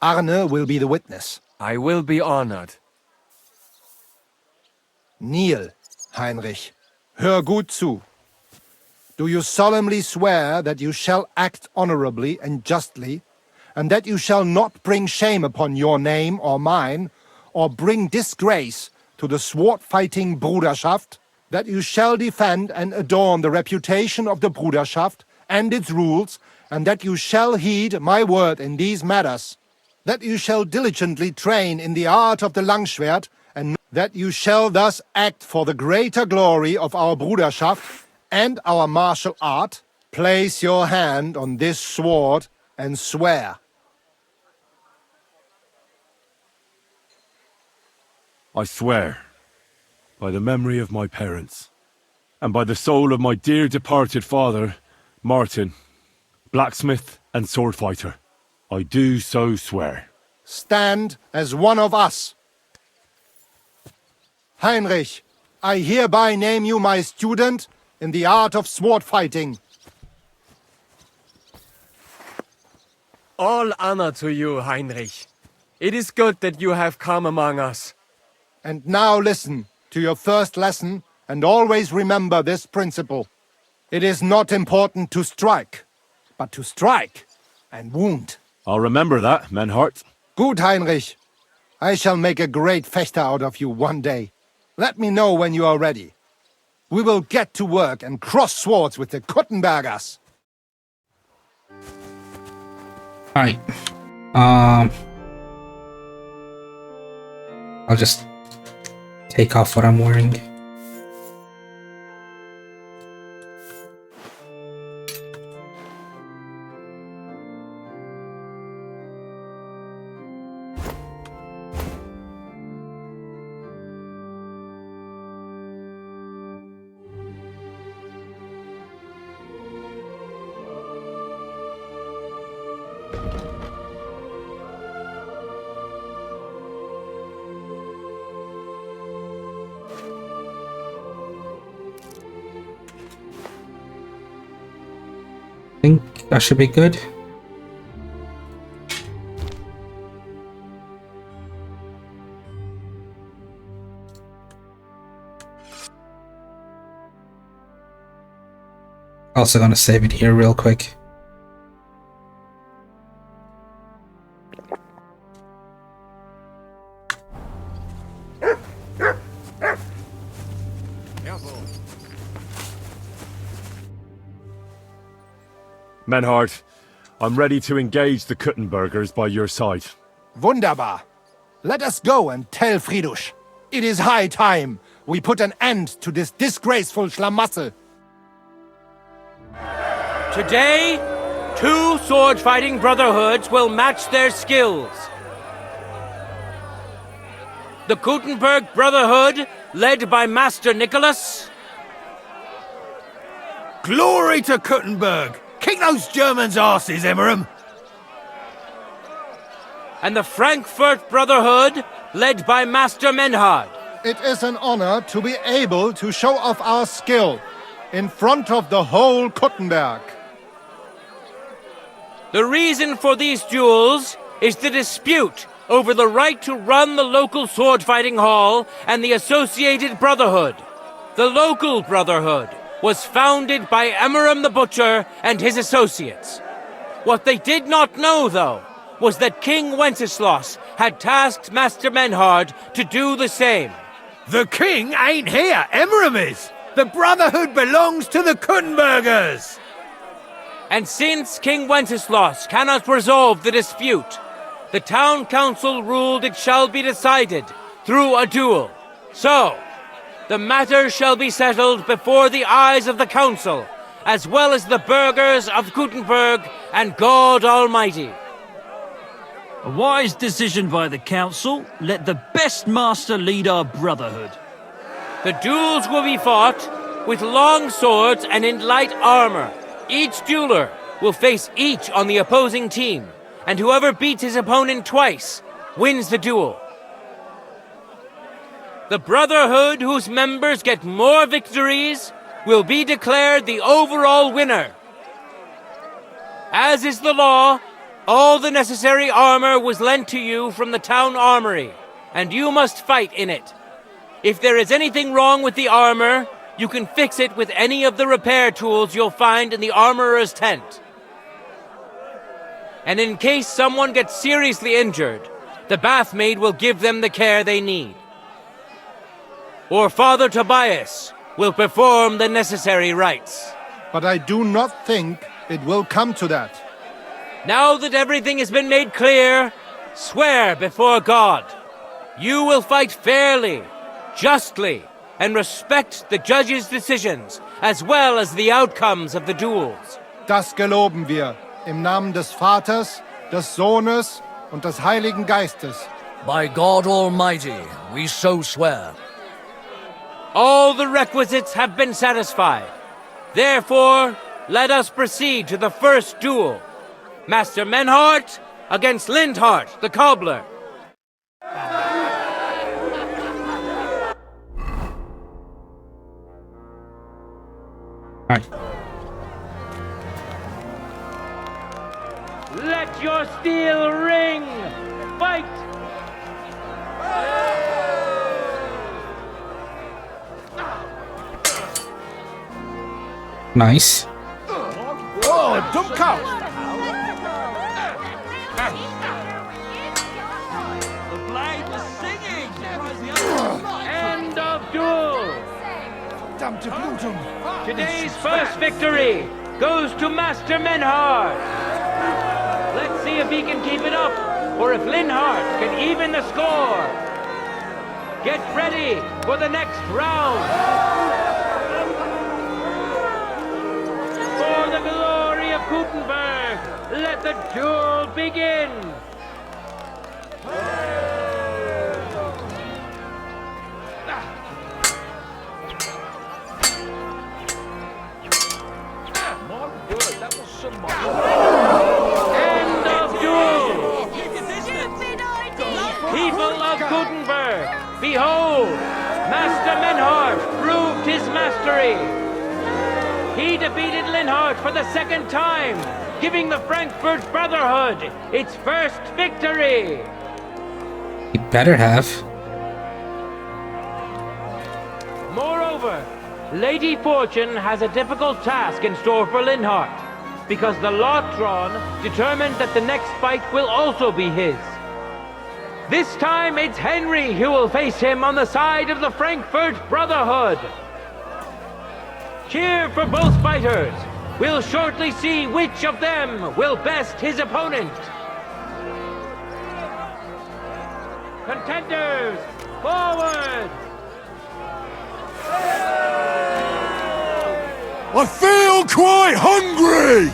Arne will be the witness. I will be honored. Kneel, Heinrich. Hör gut zu. Do you solemnly swear that you shall act honorably and justly, and that you shall not bring shame upon your name or mine, or bring disgrace to the sword-fighting Bruderschaft, that you shall defend and adorn the reputation of the Bruderschaft and its rules, and that you shall heed my word in these matters? that you shall diligently train in the art of the Langschwert, and that you shall thus act for the greater glory of our Bruderschaft and our martial art. Place your hand on this sword and swear. I swear, by the memory of my parents, and by the soul of my dear departed father, Martin, blacksmith and sword fighter, I do so swear. Stand as one of us. Heinrich, I hereby name you my student in the art of sword fighting. All honor to you, Heinrich. It is good that you have come among us. And now listen to your first lesson, and always remember this principle. It is not important to strike, but to strike and wound. I'll remember that, Menhart. Good, Heinrich. I shall make a great fechter out of you one day. Let me know when you are ready. We will get to work and cross swords with the Kuttenbergers. Alright. I'll just take off what I'm wearing. I think that should be good. Also gonna save it here real quick. Menhart, I'm ready to engage the Kuttenbergers by your side. Wunderbar. Let us go and tell Friedrich. It is high time we put an end to this disgraceful schlamassel. Today, 2 sword-fighting brotherhoods will match their skills. The Kuttenberg Brotherhood, led by Master Nicholas. Glory to Kuttenberg! Kick those Germans' asses, Emmeram! And the Frankfurt Brotherhood, led by Master Menhard. It is an honor to be able to show off our skill in front of the whole Kuttenberg. The reason for these duels is the dispute over the right to run the local sword-fighting hall and the associated brotherhood. The local brotherhood was founded by Emmeram the Butcher and his associates. What they did not know, though, was that King Wenceslas had tasked Master Menhard to do the same. The king ain't here, Emmeram is! The Brotherhood belongs to the Kuttenbergers! And since King Wenceslas cannot resolve the dispute, the town council ruled it shall be decided through a duel. So, the matter shall be settled before the eyes of the council, as well as the burghers of Kuttenberg and God Almighty. A wise decision by the council. Let the best master lead our brotherhood. The duels will be fought with long swords and in light armor. Each dueler will face each on the opposing team, and whoever beats his opponent twice wins the duel. The brotherhood whose members get more victories will be declared the overall winner. As is the law, all the necessary armor was lent to you from the town armory, and you must fight in it. If there is anything wrong with the armor, you can fix it with any of the repair tools you'll find in the armorer's tent. And in case someone gets seriously injured, the bathmaid will give them the care they need. Or Father Tobias will perform the necessary rites. But I do not think it will come to that. Now that everything has been made clear, Swear before God, you will fight fairly, justly, and respect the judge's decisions, as well as the outcomes of the duels. Das geloben wir, im Namen des Vaters, des Sohnes und des Heiligen Geistes. By God Almighty, we so swear. All the requisites have been satisfied. Therefore, let us proceed to the first duel. Master Menhart against Lindhart, the cobbler. Alright. Let your steel ring! Fight! Nice. Oh, Dummkopf! End of duel! Verdammte Blutung! Today's first victory goes to Master Menhart. Let's see if he can keep it up, or if Linhart can even the score. Get ready for the next round. For the glory of Gutenberg, let the duel begin. End of duel! People of Gutenberg, behold, Master Menhart proved his mastery. He defeated Linhart for the second time, giving the Frankfurt Brotherhood its first victory. He better have. Moreover, Lady Fortune has a difficult task in store for Linhart, because the lot drawn determined that the next fight will also be his. This time it's Henry who will face him on the side of the Frankfurt Brotherhood. Cheer for both fighters. We'll shortly see which of them will best his opponent. Contenders, forward! I feel quite hungry!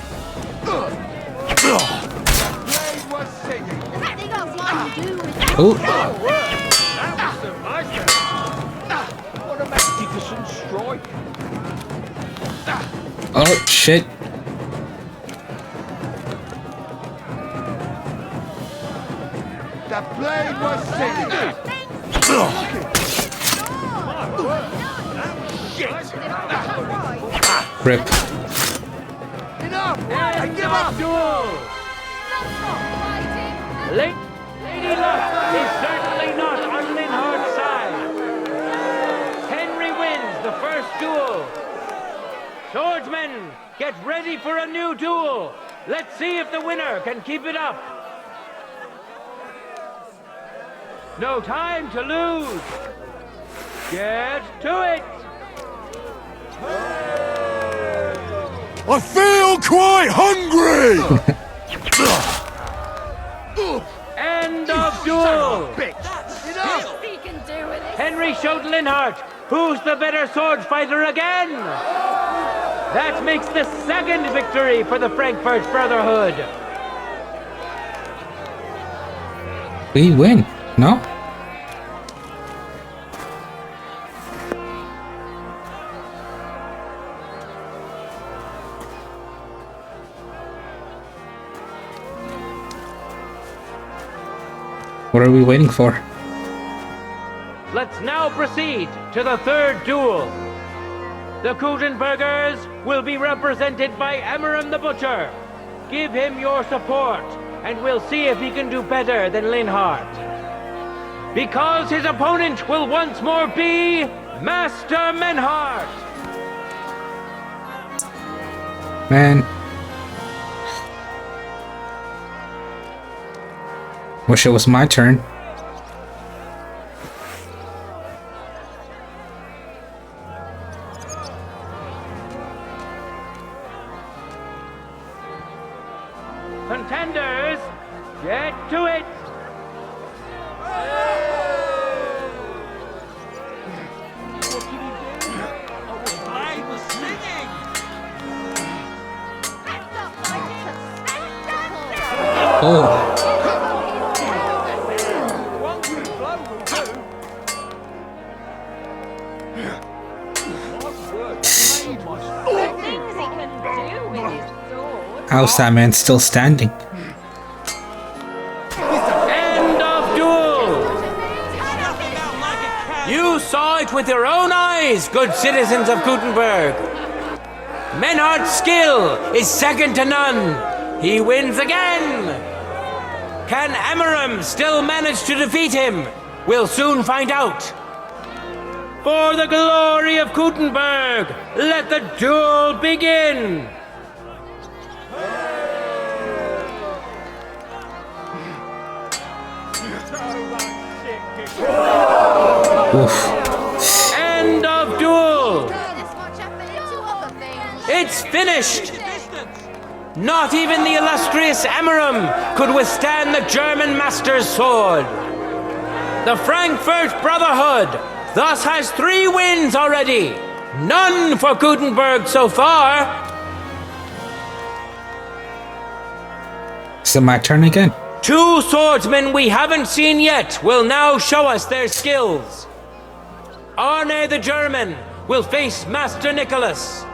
Oh. Oh shit. The blade was singing. Rip. Enough! I give up! Lady Luck is certainly not on Linhart's side. Henry wins the first duel. Swordsmen, get ready for a new duel. Let's see if the winner can keep it up. No time to lose. Get to it. I feel quite hungry! End of duel. Henry showed Linhart who's the better sword fighter again. That makes the second victory for the Frankfurt Brotherhood. We win, no? What are we waiting for? Let's now proceed to the third duel. The Gutenbergers will be represented by Emmeram the Butcher. Give him your support, and we'll see if he can do better than Linhart. Because his opponent will once more be Master Menhart. Man. Wish it was my turn. Contenders, get to it. How's that man still standing? End of duel! You saw it with your own eyes, good citizens of Gutenberg. Menhardt's skill is second to none. He wins again. Can Amaram still manage to defeat him? We'll soon find out. For the glory of Gutenberg, let the duel begin! Oof. End of duel! It's finished! Not even the illustrious Amaram could withstand the German master's sword. The Frankfurt Brotherhood thus has 3 wins already. None for Gutenberg so far. Is it my turn again? 2 swordsmen we haven't seen yet will now show us their skills. Arne the German will face Master Nicholas.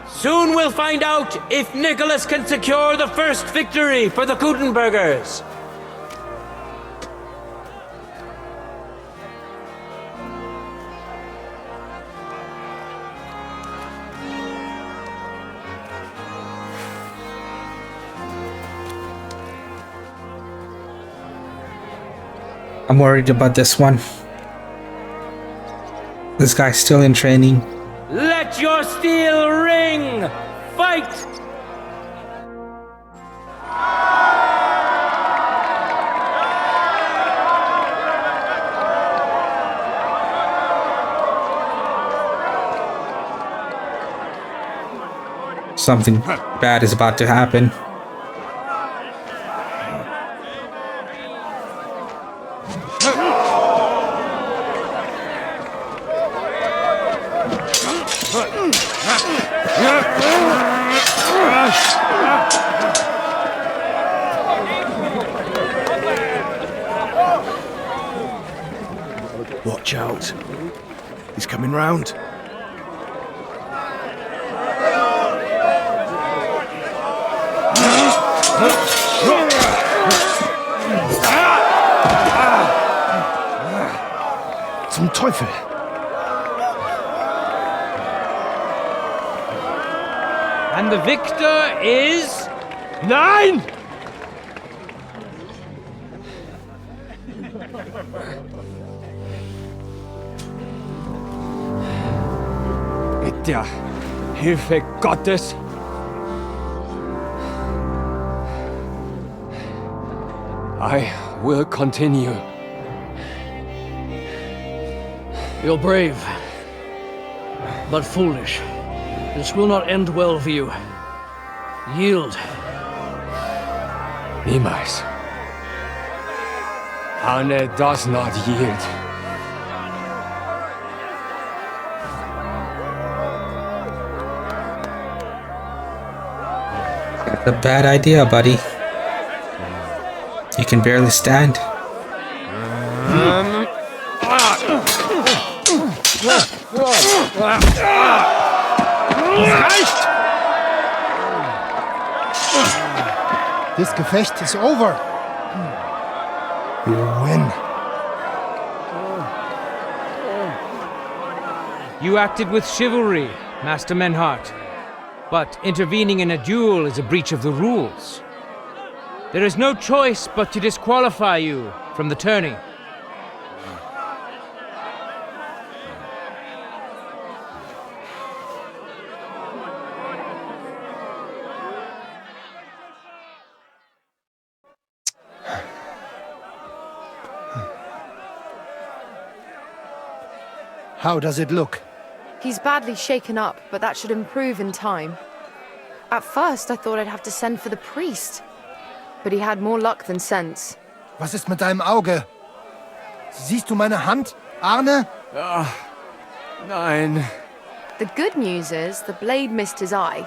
Soon we'll find out if Nicholas can secure the first victory for the Gutenbergers. I'm worried about this one. This guy's still in training. Let your steel ring! Fight! Something bad is about to happen. Watch out. He's coming round. Zum Teufel! And the victor is... Nein! Mit der Hilfe Gottes I will continue. You're brave, but foolish. This will not end well for you. Yield. Niemals. Arne does not yield. That's a bad idea, buddy. You can barely stand. This Gefecht is over. You win. You acted with chivalry, Master Menhardt. But intervening in a duel is a breach of the rules. There is no choice but to disqualify you from the tourney. How does it look? He's badly shaken up, but that should improve in time. At first, I thought I'd have to send for the priest. But he had more luck than sense. Was ist mit deinem Auge? Siehst du meine Hand, Arne? Nein. The good news is the blade missed his eye.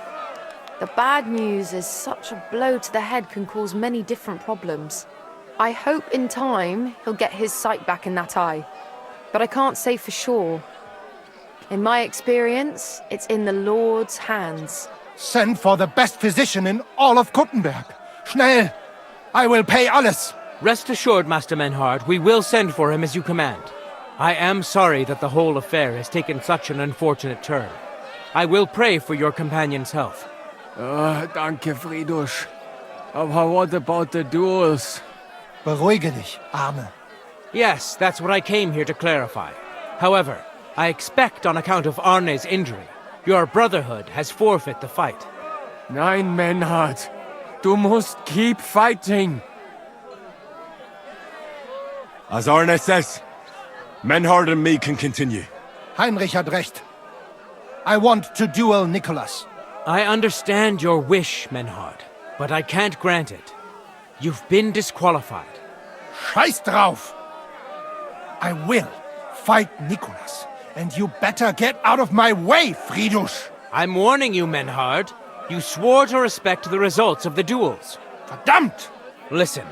The bad news is such a blow to the head can cause many different problems. I hope in time he'll get his sight back in that eye. But I can't say for sure. In my experience, it's in the Lord's hands. Send for the best physician in all of Kuttenberg. Schnell! I will pay alles. Rest assured, Master Menhard, we will send for him as you command. I am sorry that the whole affair has taken such an unfortunate turn. I will pray for your companion's health. Danke, Friedrich. Aber what about the duels? Beruhige dich, Arne. Yes, that's what I came here to clarify. However, I expect on account of Arne's injury, your brotherhood has forfeit the fight. Nein, Menhard. Du musst keep fighting. As Arne says, Menhard and me can continue. Heinrich had recht. I want to duel Nicholas. I understand your wish, Menhard, but I can't grant it. You've been disqualified. Scheiß drauf! I will fight Nicholas, and you better get out of my way, Friedrich! I'm warning you, Menhard. You swore to respect the results of the duels. Verdammt! Listen,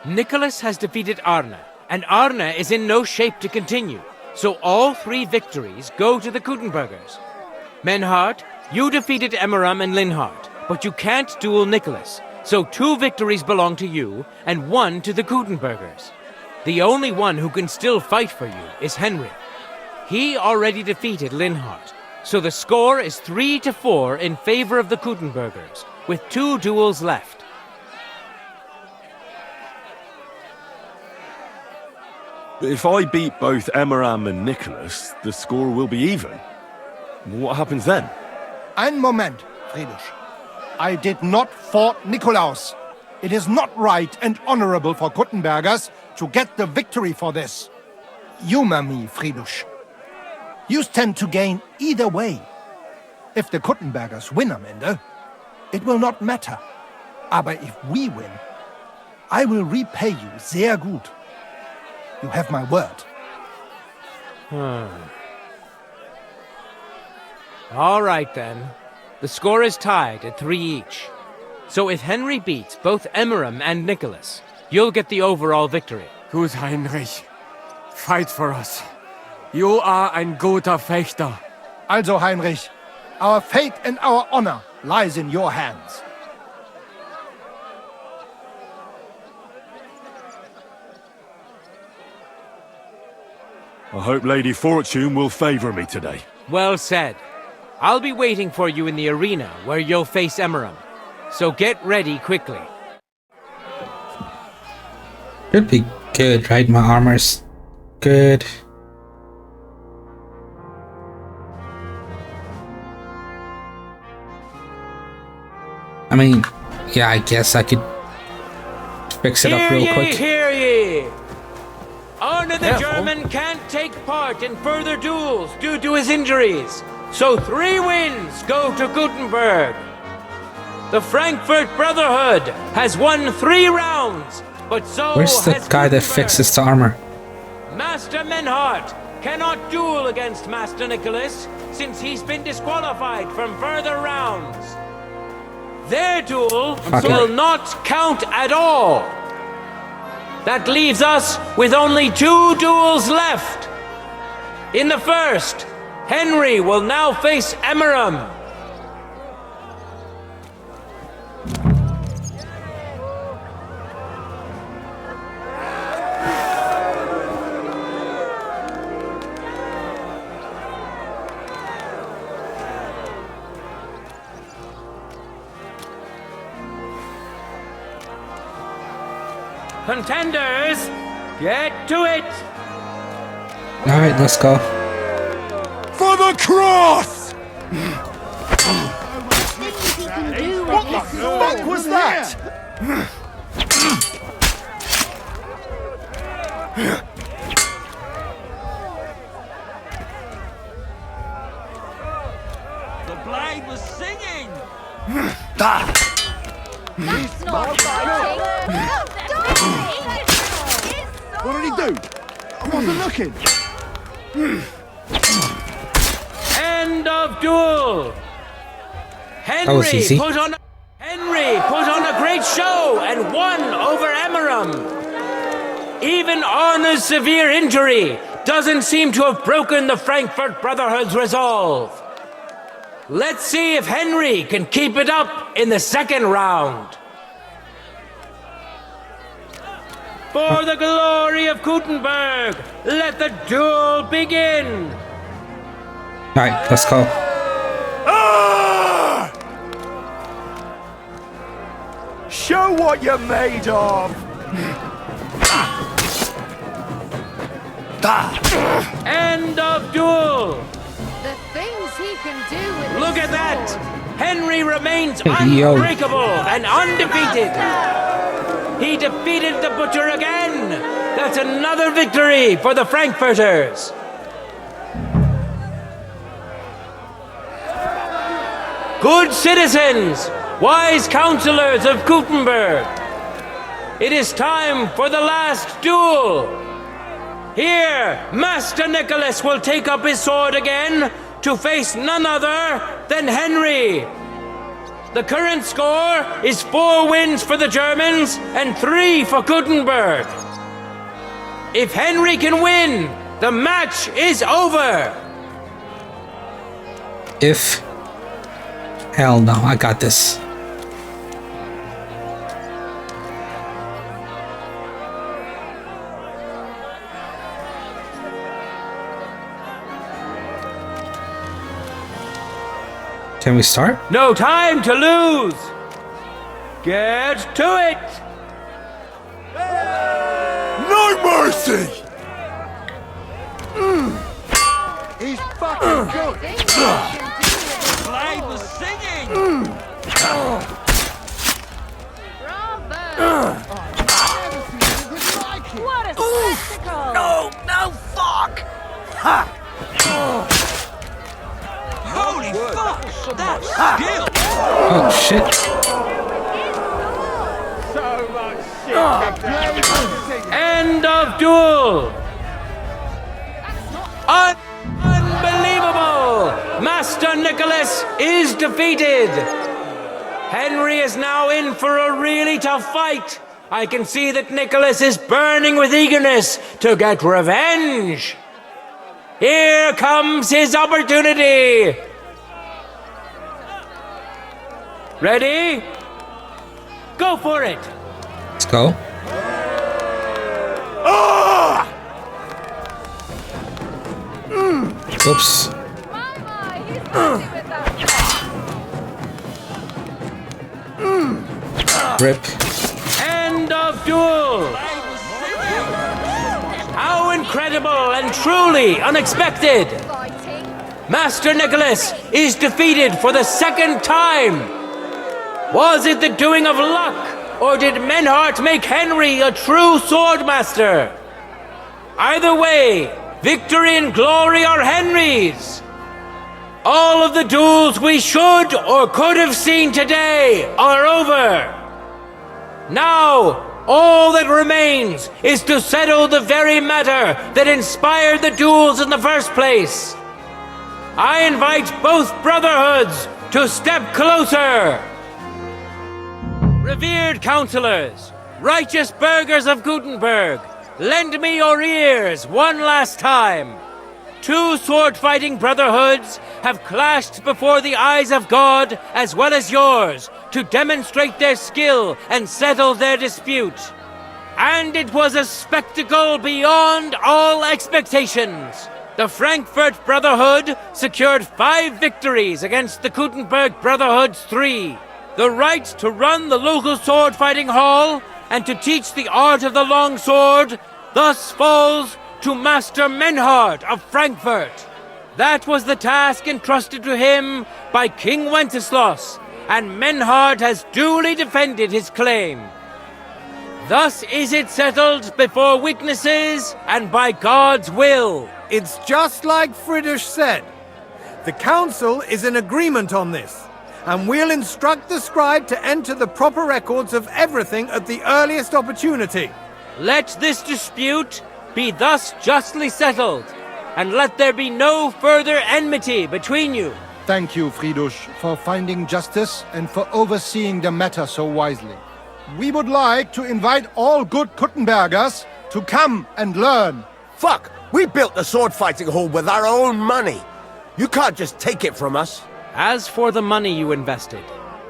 Nicholas has defeated Arne, and Arne is in no shape to continue, so all 3 victories go to the Kuttenbergers. Menhard, you defeated Emmeram and Linhard, but you can't duel Nicholas, so 2 victories belong to you, and 1 to the Kuttenbergers. The only one who can still fight for you is Henry. He already defeated Linhard, so the score is 3-4 in favor of the Kuttenbergers, with 2 duels left. If I beat both Emmeram and Nicholas, the score will be even. What happens then? Ein Moment, Friedrich. I did not fought Nikolaus. It is not right and honorable for Kuttenbergers to get the victory for this. Humor me, Friedrich. You stand to gain either way. If the Kuttenbergers win am Ende, it will not matter. Aber if we win, I will repay you sehr gut. You have my word. All right, then. The score is tied at 3 each. So if Henry beats both Emmeram and Nicholas, you'll get the overall victory. Gut, Heinrich. Fight for us. You are ein guter Fechter. Also, Heinrich, our fate and our honor lies in your hands. I hope Lady Fortune will favor me today. Well said. I'll be waiting for you in the arena where you'll face Emmeram. So get ready quickly. Should be good, right? My armor's good. I mean, yeah, I guess I could fix it up real quick. Hear ye! Arne the German can't take part in further duels due to his injuries. So 3 wins go to Gutenberg. The Frankfurt Brotherhood has won 3 rounds, but so Where's the has guy that Gutenberg. fixes the armor? Master Menhard cannot duel against Master Nicholas since he's been disqualified from further rounds. Their duel will not count at all. That leaves us with only 2 duels left. In the first, Henry will now face Emmeram. Contenders, get to it! Alright, let's go. For the cross! What the fuck was that? The blade was singing! That's not fighting! What did he do? I wasn't looking. End of duel! That was easy. Henry put on a great show and won over Emmeram. Even Arne's severe injury doesn't seem to have broken the Frankfurt Brotherhood's resolve. Let's see if Henry can keep it up in the second round. For the glory of Gutenberg, let the duel begin! Alright, let's go. Show what you're made of! End of duel! The things he can do with Look his at that! sword. Henry remains Yo. unbreakable and undefeated! He defeated the Butcher again! That's another victory for the Frankfurters! Good citizens, wise counselors of Gutenberg, it is time for the last duel! Here, Master Nicholas will take up his sword again to face none other than Henry. The current score is 4 wins for the Germans and 3 for Gutenberg. If Henry can win, the match is over. If... Hell no, I got this. Can we start? No time to lose. Get to it. No mercy! He's fucking good! Play the singing. What a spectacle! No, fuck! Ha! Holy fuck! That's skill! Oh shit. So much shit! End of duel. Unbelievable! Master Nicholas is defeated. Henry is now in for a really tough fight. I can see that Nicholas is burning with eagerness to get revenge. Here comes his opportunity. Ready? Go for it. Let's go. Oops. Mama, he's busy with that. Rip. End of duel. How incredible and truly unexpected. Fighting. Master Nicholas is defeated for the second time. Was it the doing of luck, or did Menhart make Henry a true swordmaster? Either way, victory and glory are Henry's. All of the duels we should or could have seen today are over. Now, all that remains is to settle the very matter that inspired the duels in the first place. I invite both brotherhoods to step closer. Revered counselors, righteous burghers of Gutenberg, lend me your ears one last time. 2 sword-fighting brotherhoods have clashed before the eyes of God as well as yours to demonstrate their skill and settle their dispute. And it was a spectacle beyond all expectations. The Frankfurt Brotherhood secured 5 victories against the Gutenberg Brotherhood's 3. The right to run the local sword-fighting hall and to teach the art of the long sword thus falls to Master Menhart of Frankfurt. That was the task entrusted to him by King Wenceslas, and Menhart has duly defended his claim. Thus is it settled before witnesses and by God's will. It's just like Friedrich said. The council is in agreement on this, and we'll instruct the scribe to enter the proper records of everything at the earliest opportunity. Let this dispute be thus justly settled, and let there be no further enmity between you. Thank you, Friedrich, for finding justice and for overseeing the matter so wisely. We would like to invite all good Kuttenbergers to come and learn. Fuck! We built the sword fighting hall with our own money. You can't just take it from us. As for the money you invested,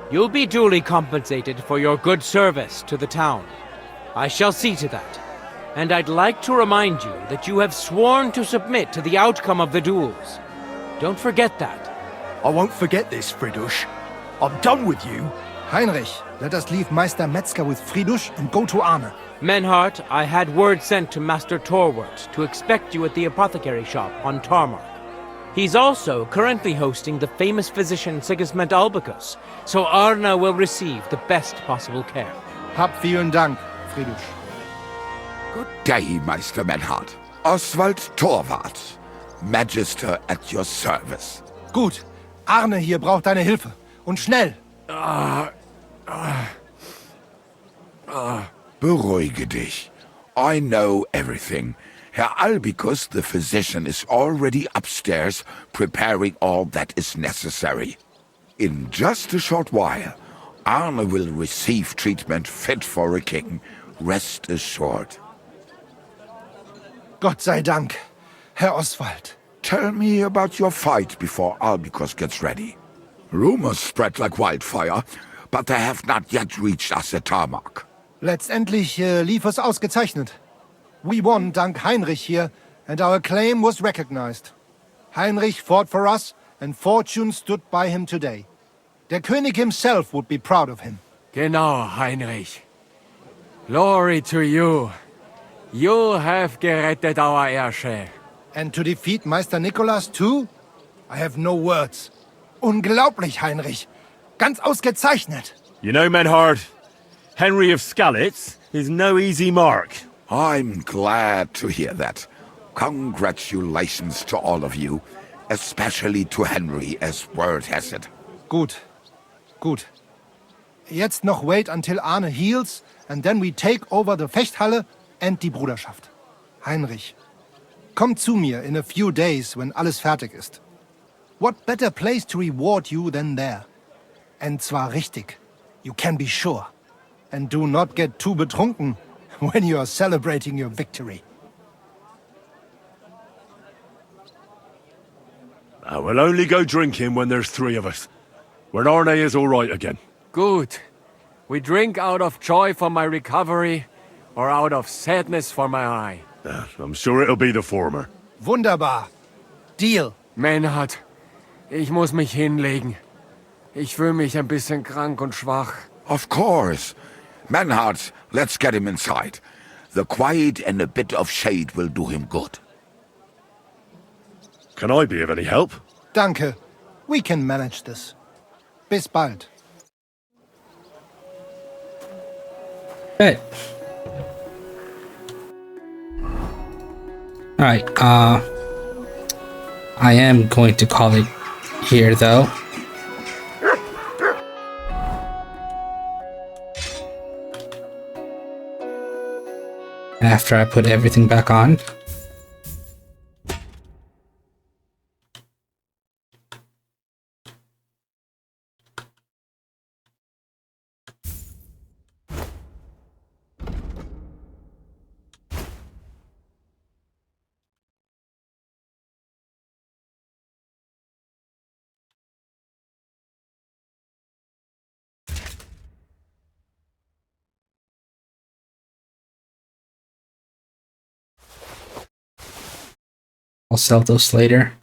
you'll be duly compensated for your good service to the town. I shall see to that. And I'd like to remind you that you have sworn to submit to the outcome of the duels. Don't forget that. I won't forget this, Fridush. I'm done with you. Heinrich, let us leave Meister Metzger with Fridush and go to Arne. Menhart, I had word sent to Master Torwart to expect you at the apothecary shop on Tarmark. He's also currently hosting the famous physician Sigismund Albicus, so Arne will receive the best possible care. Hab vielen Dank, Fridush. Good day, Meister Menhart. Oswald Torwart, Magister at your service. Gut. Arne hier braucht deine Hilfe. Und schnell. Beruhige dich. I know everything. Herr Albicus, the physician, is already upstairs preparing all that is necessary. In just a short while, Arne will receive treatment fit for a king. Rest assured. Gott sei Dank, Herr Oswald. Tell me about your fight before Albicus gets ready. Rumors spread like wildfire, but they have not yet reached us at Tarmac. Letztendlich lief es ausgezeichnet. We won dank Heinrich here, and our claim was recognized. Heinrich fought for us, and fortune stood by him today. Der König himself would be proud of him. Genau, Heinrich. Glory to you. You have gerettet our heirshare. And to defeat Meister Nicholas too? I have no words. Unglaublich, Heinrich. Ganz ausgezeichnet. You know, Menhard, Henry of Skalitz is no easy mark. I'm glad to hear that. Congratulations to all of you, especially to Henry, as word has it. Gut. Gut. Jetzt noch wait until Arne heals, and then we take over the Fechthalle and die Bruderschaft. Heinrich, komm zu mir in a few days when alles fertig ist. What better place to reward you than there? And zwar richtig. You can be sure. And do not get too betrunken when you are celebrating your victory. I will only go drinking when there's three of us. When Arne is all right again. Good. We drink out of joy for my recovery, or out of sadness for my eye. I'm sure it'll be the former. Wunderbar. Deal. Menhard, ich muss mich hinlegen. Ich fühle mich ein bisschen krank und schwach. Of course. Menhard, let's get him inside. The quiet and a bit of shade will do him good. Can I be of any help? Danke. We can manage this. Bis bald. Hey. Alright, I am going to call it here though. After I put everything back on. I'll sell those later.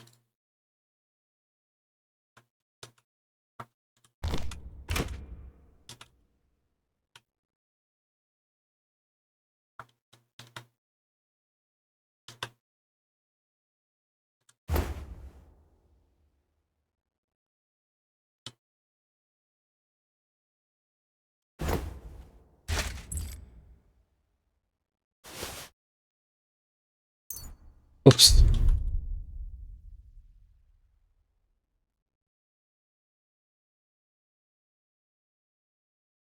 Oops.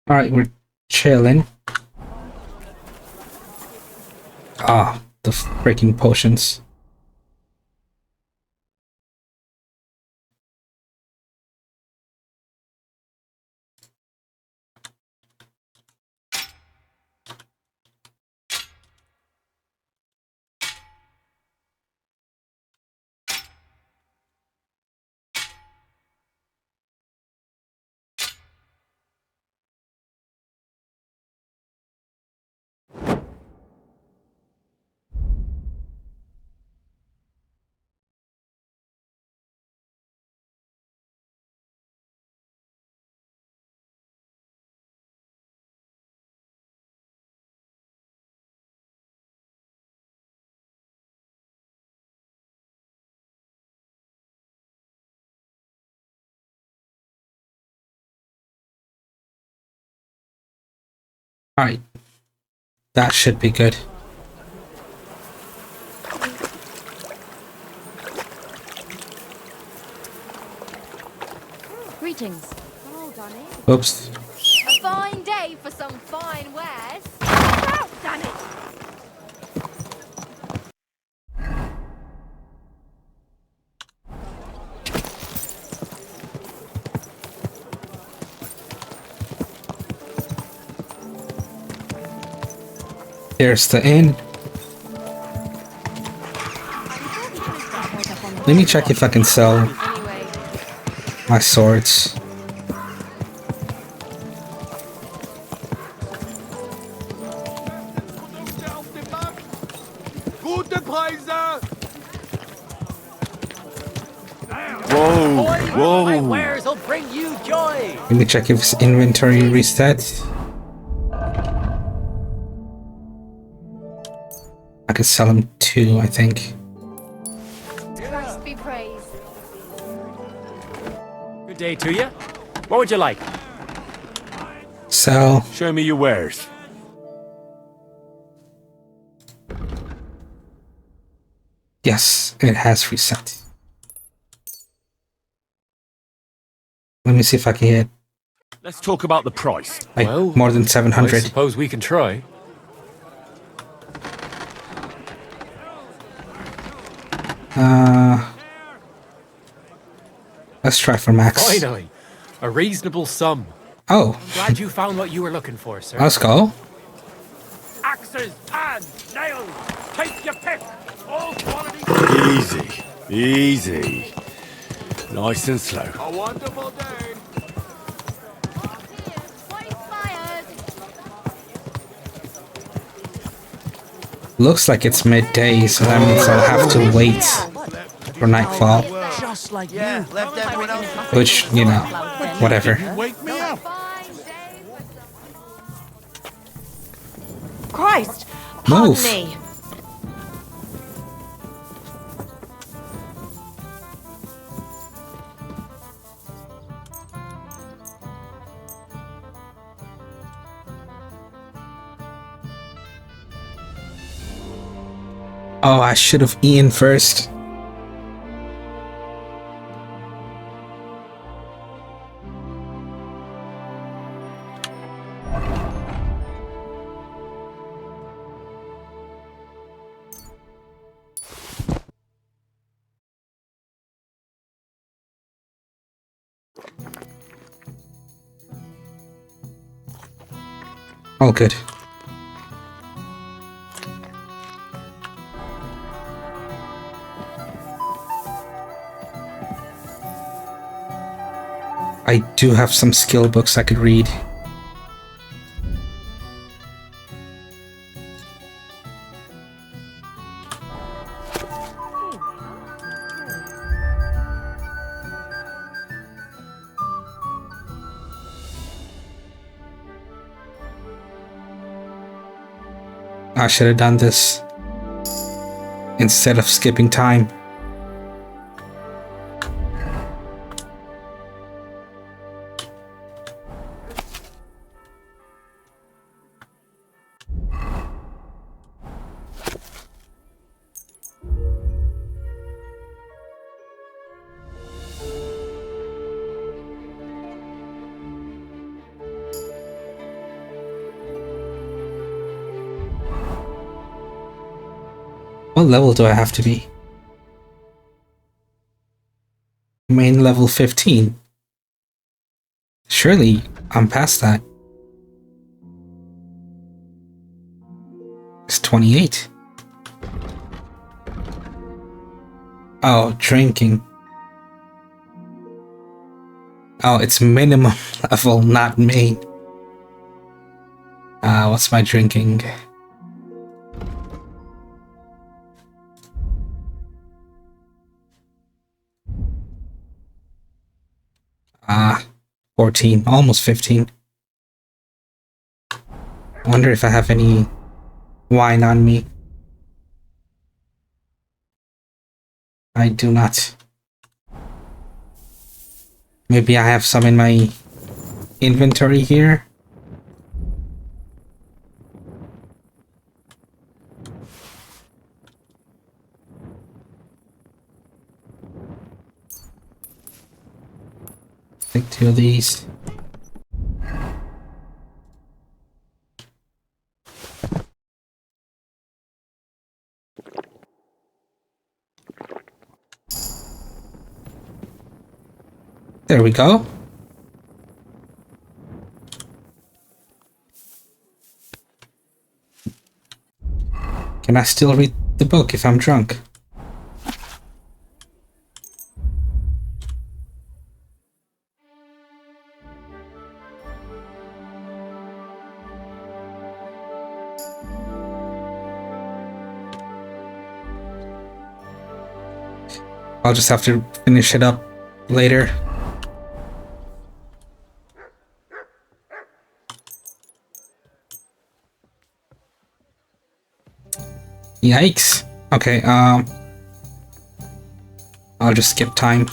Alright, we're chilling. Ah, the freaking potions. Alright. That should be good. Greetings. Oops. A fine day for some fine wares. Oh, damn it! There's the inn. Let me check if I can sell my swords. Whoa! My wares will bring you joy. Let me check if his inventory reset. I could sell him 2, I think. Christ be praised. Good day to you. What would you like? Sell. Show me your wares. Yes, it has reset. Let me see if I can hit Let's talk about the price. like more than I 700. suppose we can try. Let's try for max. Finally, a reasonable sum. Oh, Glad you found what you were looking for, sir. let's go. Axes, pans, nails, take your pick. All quality. Easy. Easy. Nice and slow. A wonderful day. Looks like it's midday, so that means I'll have to wait for nightfall. Just like Yeah, left everyone else. Which, you know, whatever. Wake me up. Christ! Pardon Move. me. Oh, I should have eaten first. All good. I do have some skill books I could read. I should have done this instead of skipping time. What level do I have to be? Main level 15. Surely I'm past that. It's 28. Oh, drinking. Oh, it's minimum level, not main. What's my drinking? 14, almost 15. I wonder if I have any wine on me. I do not. Maybe I have some in my inventory here. Take 2 of these. There we go. Can I still read the book if I'm drunk? I'll just have to finish it up later. Yikes. Okay, I'll just skip time.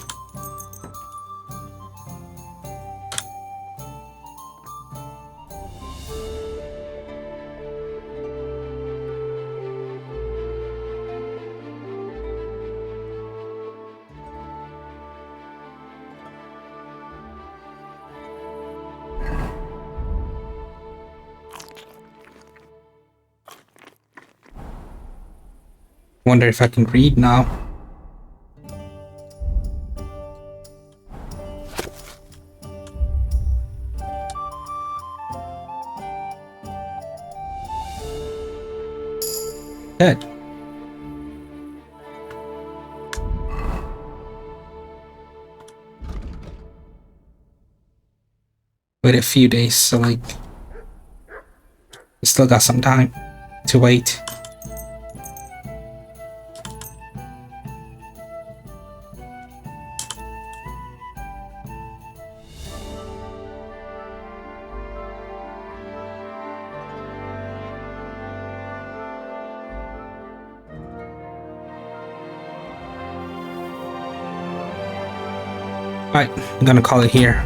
Wonder if I can read now. Dead. Wait a few days, so like, we still got some time to wait. Alright, I'm gonna call it here.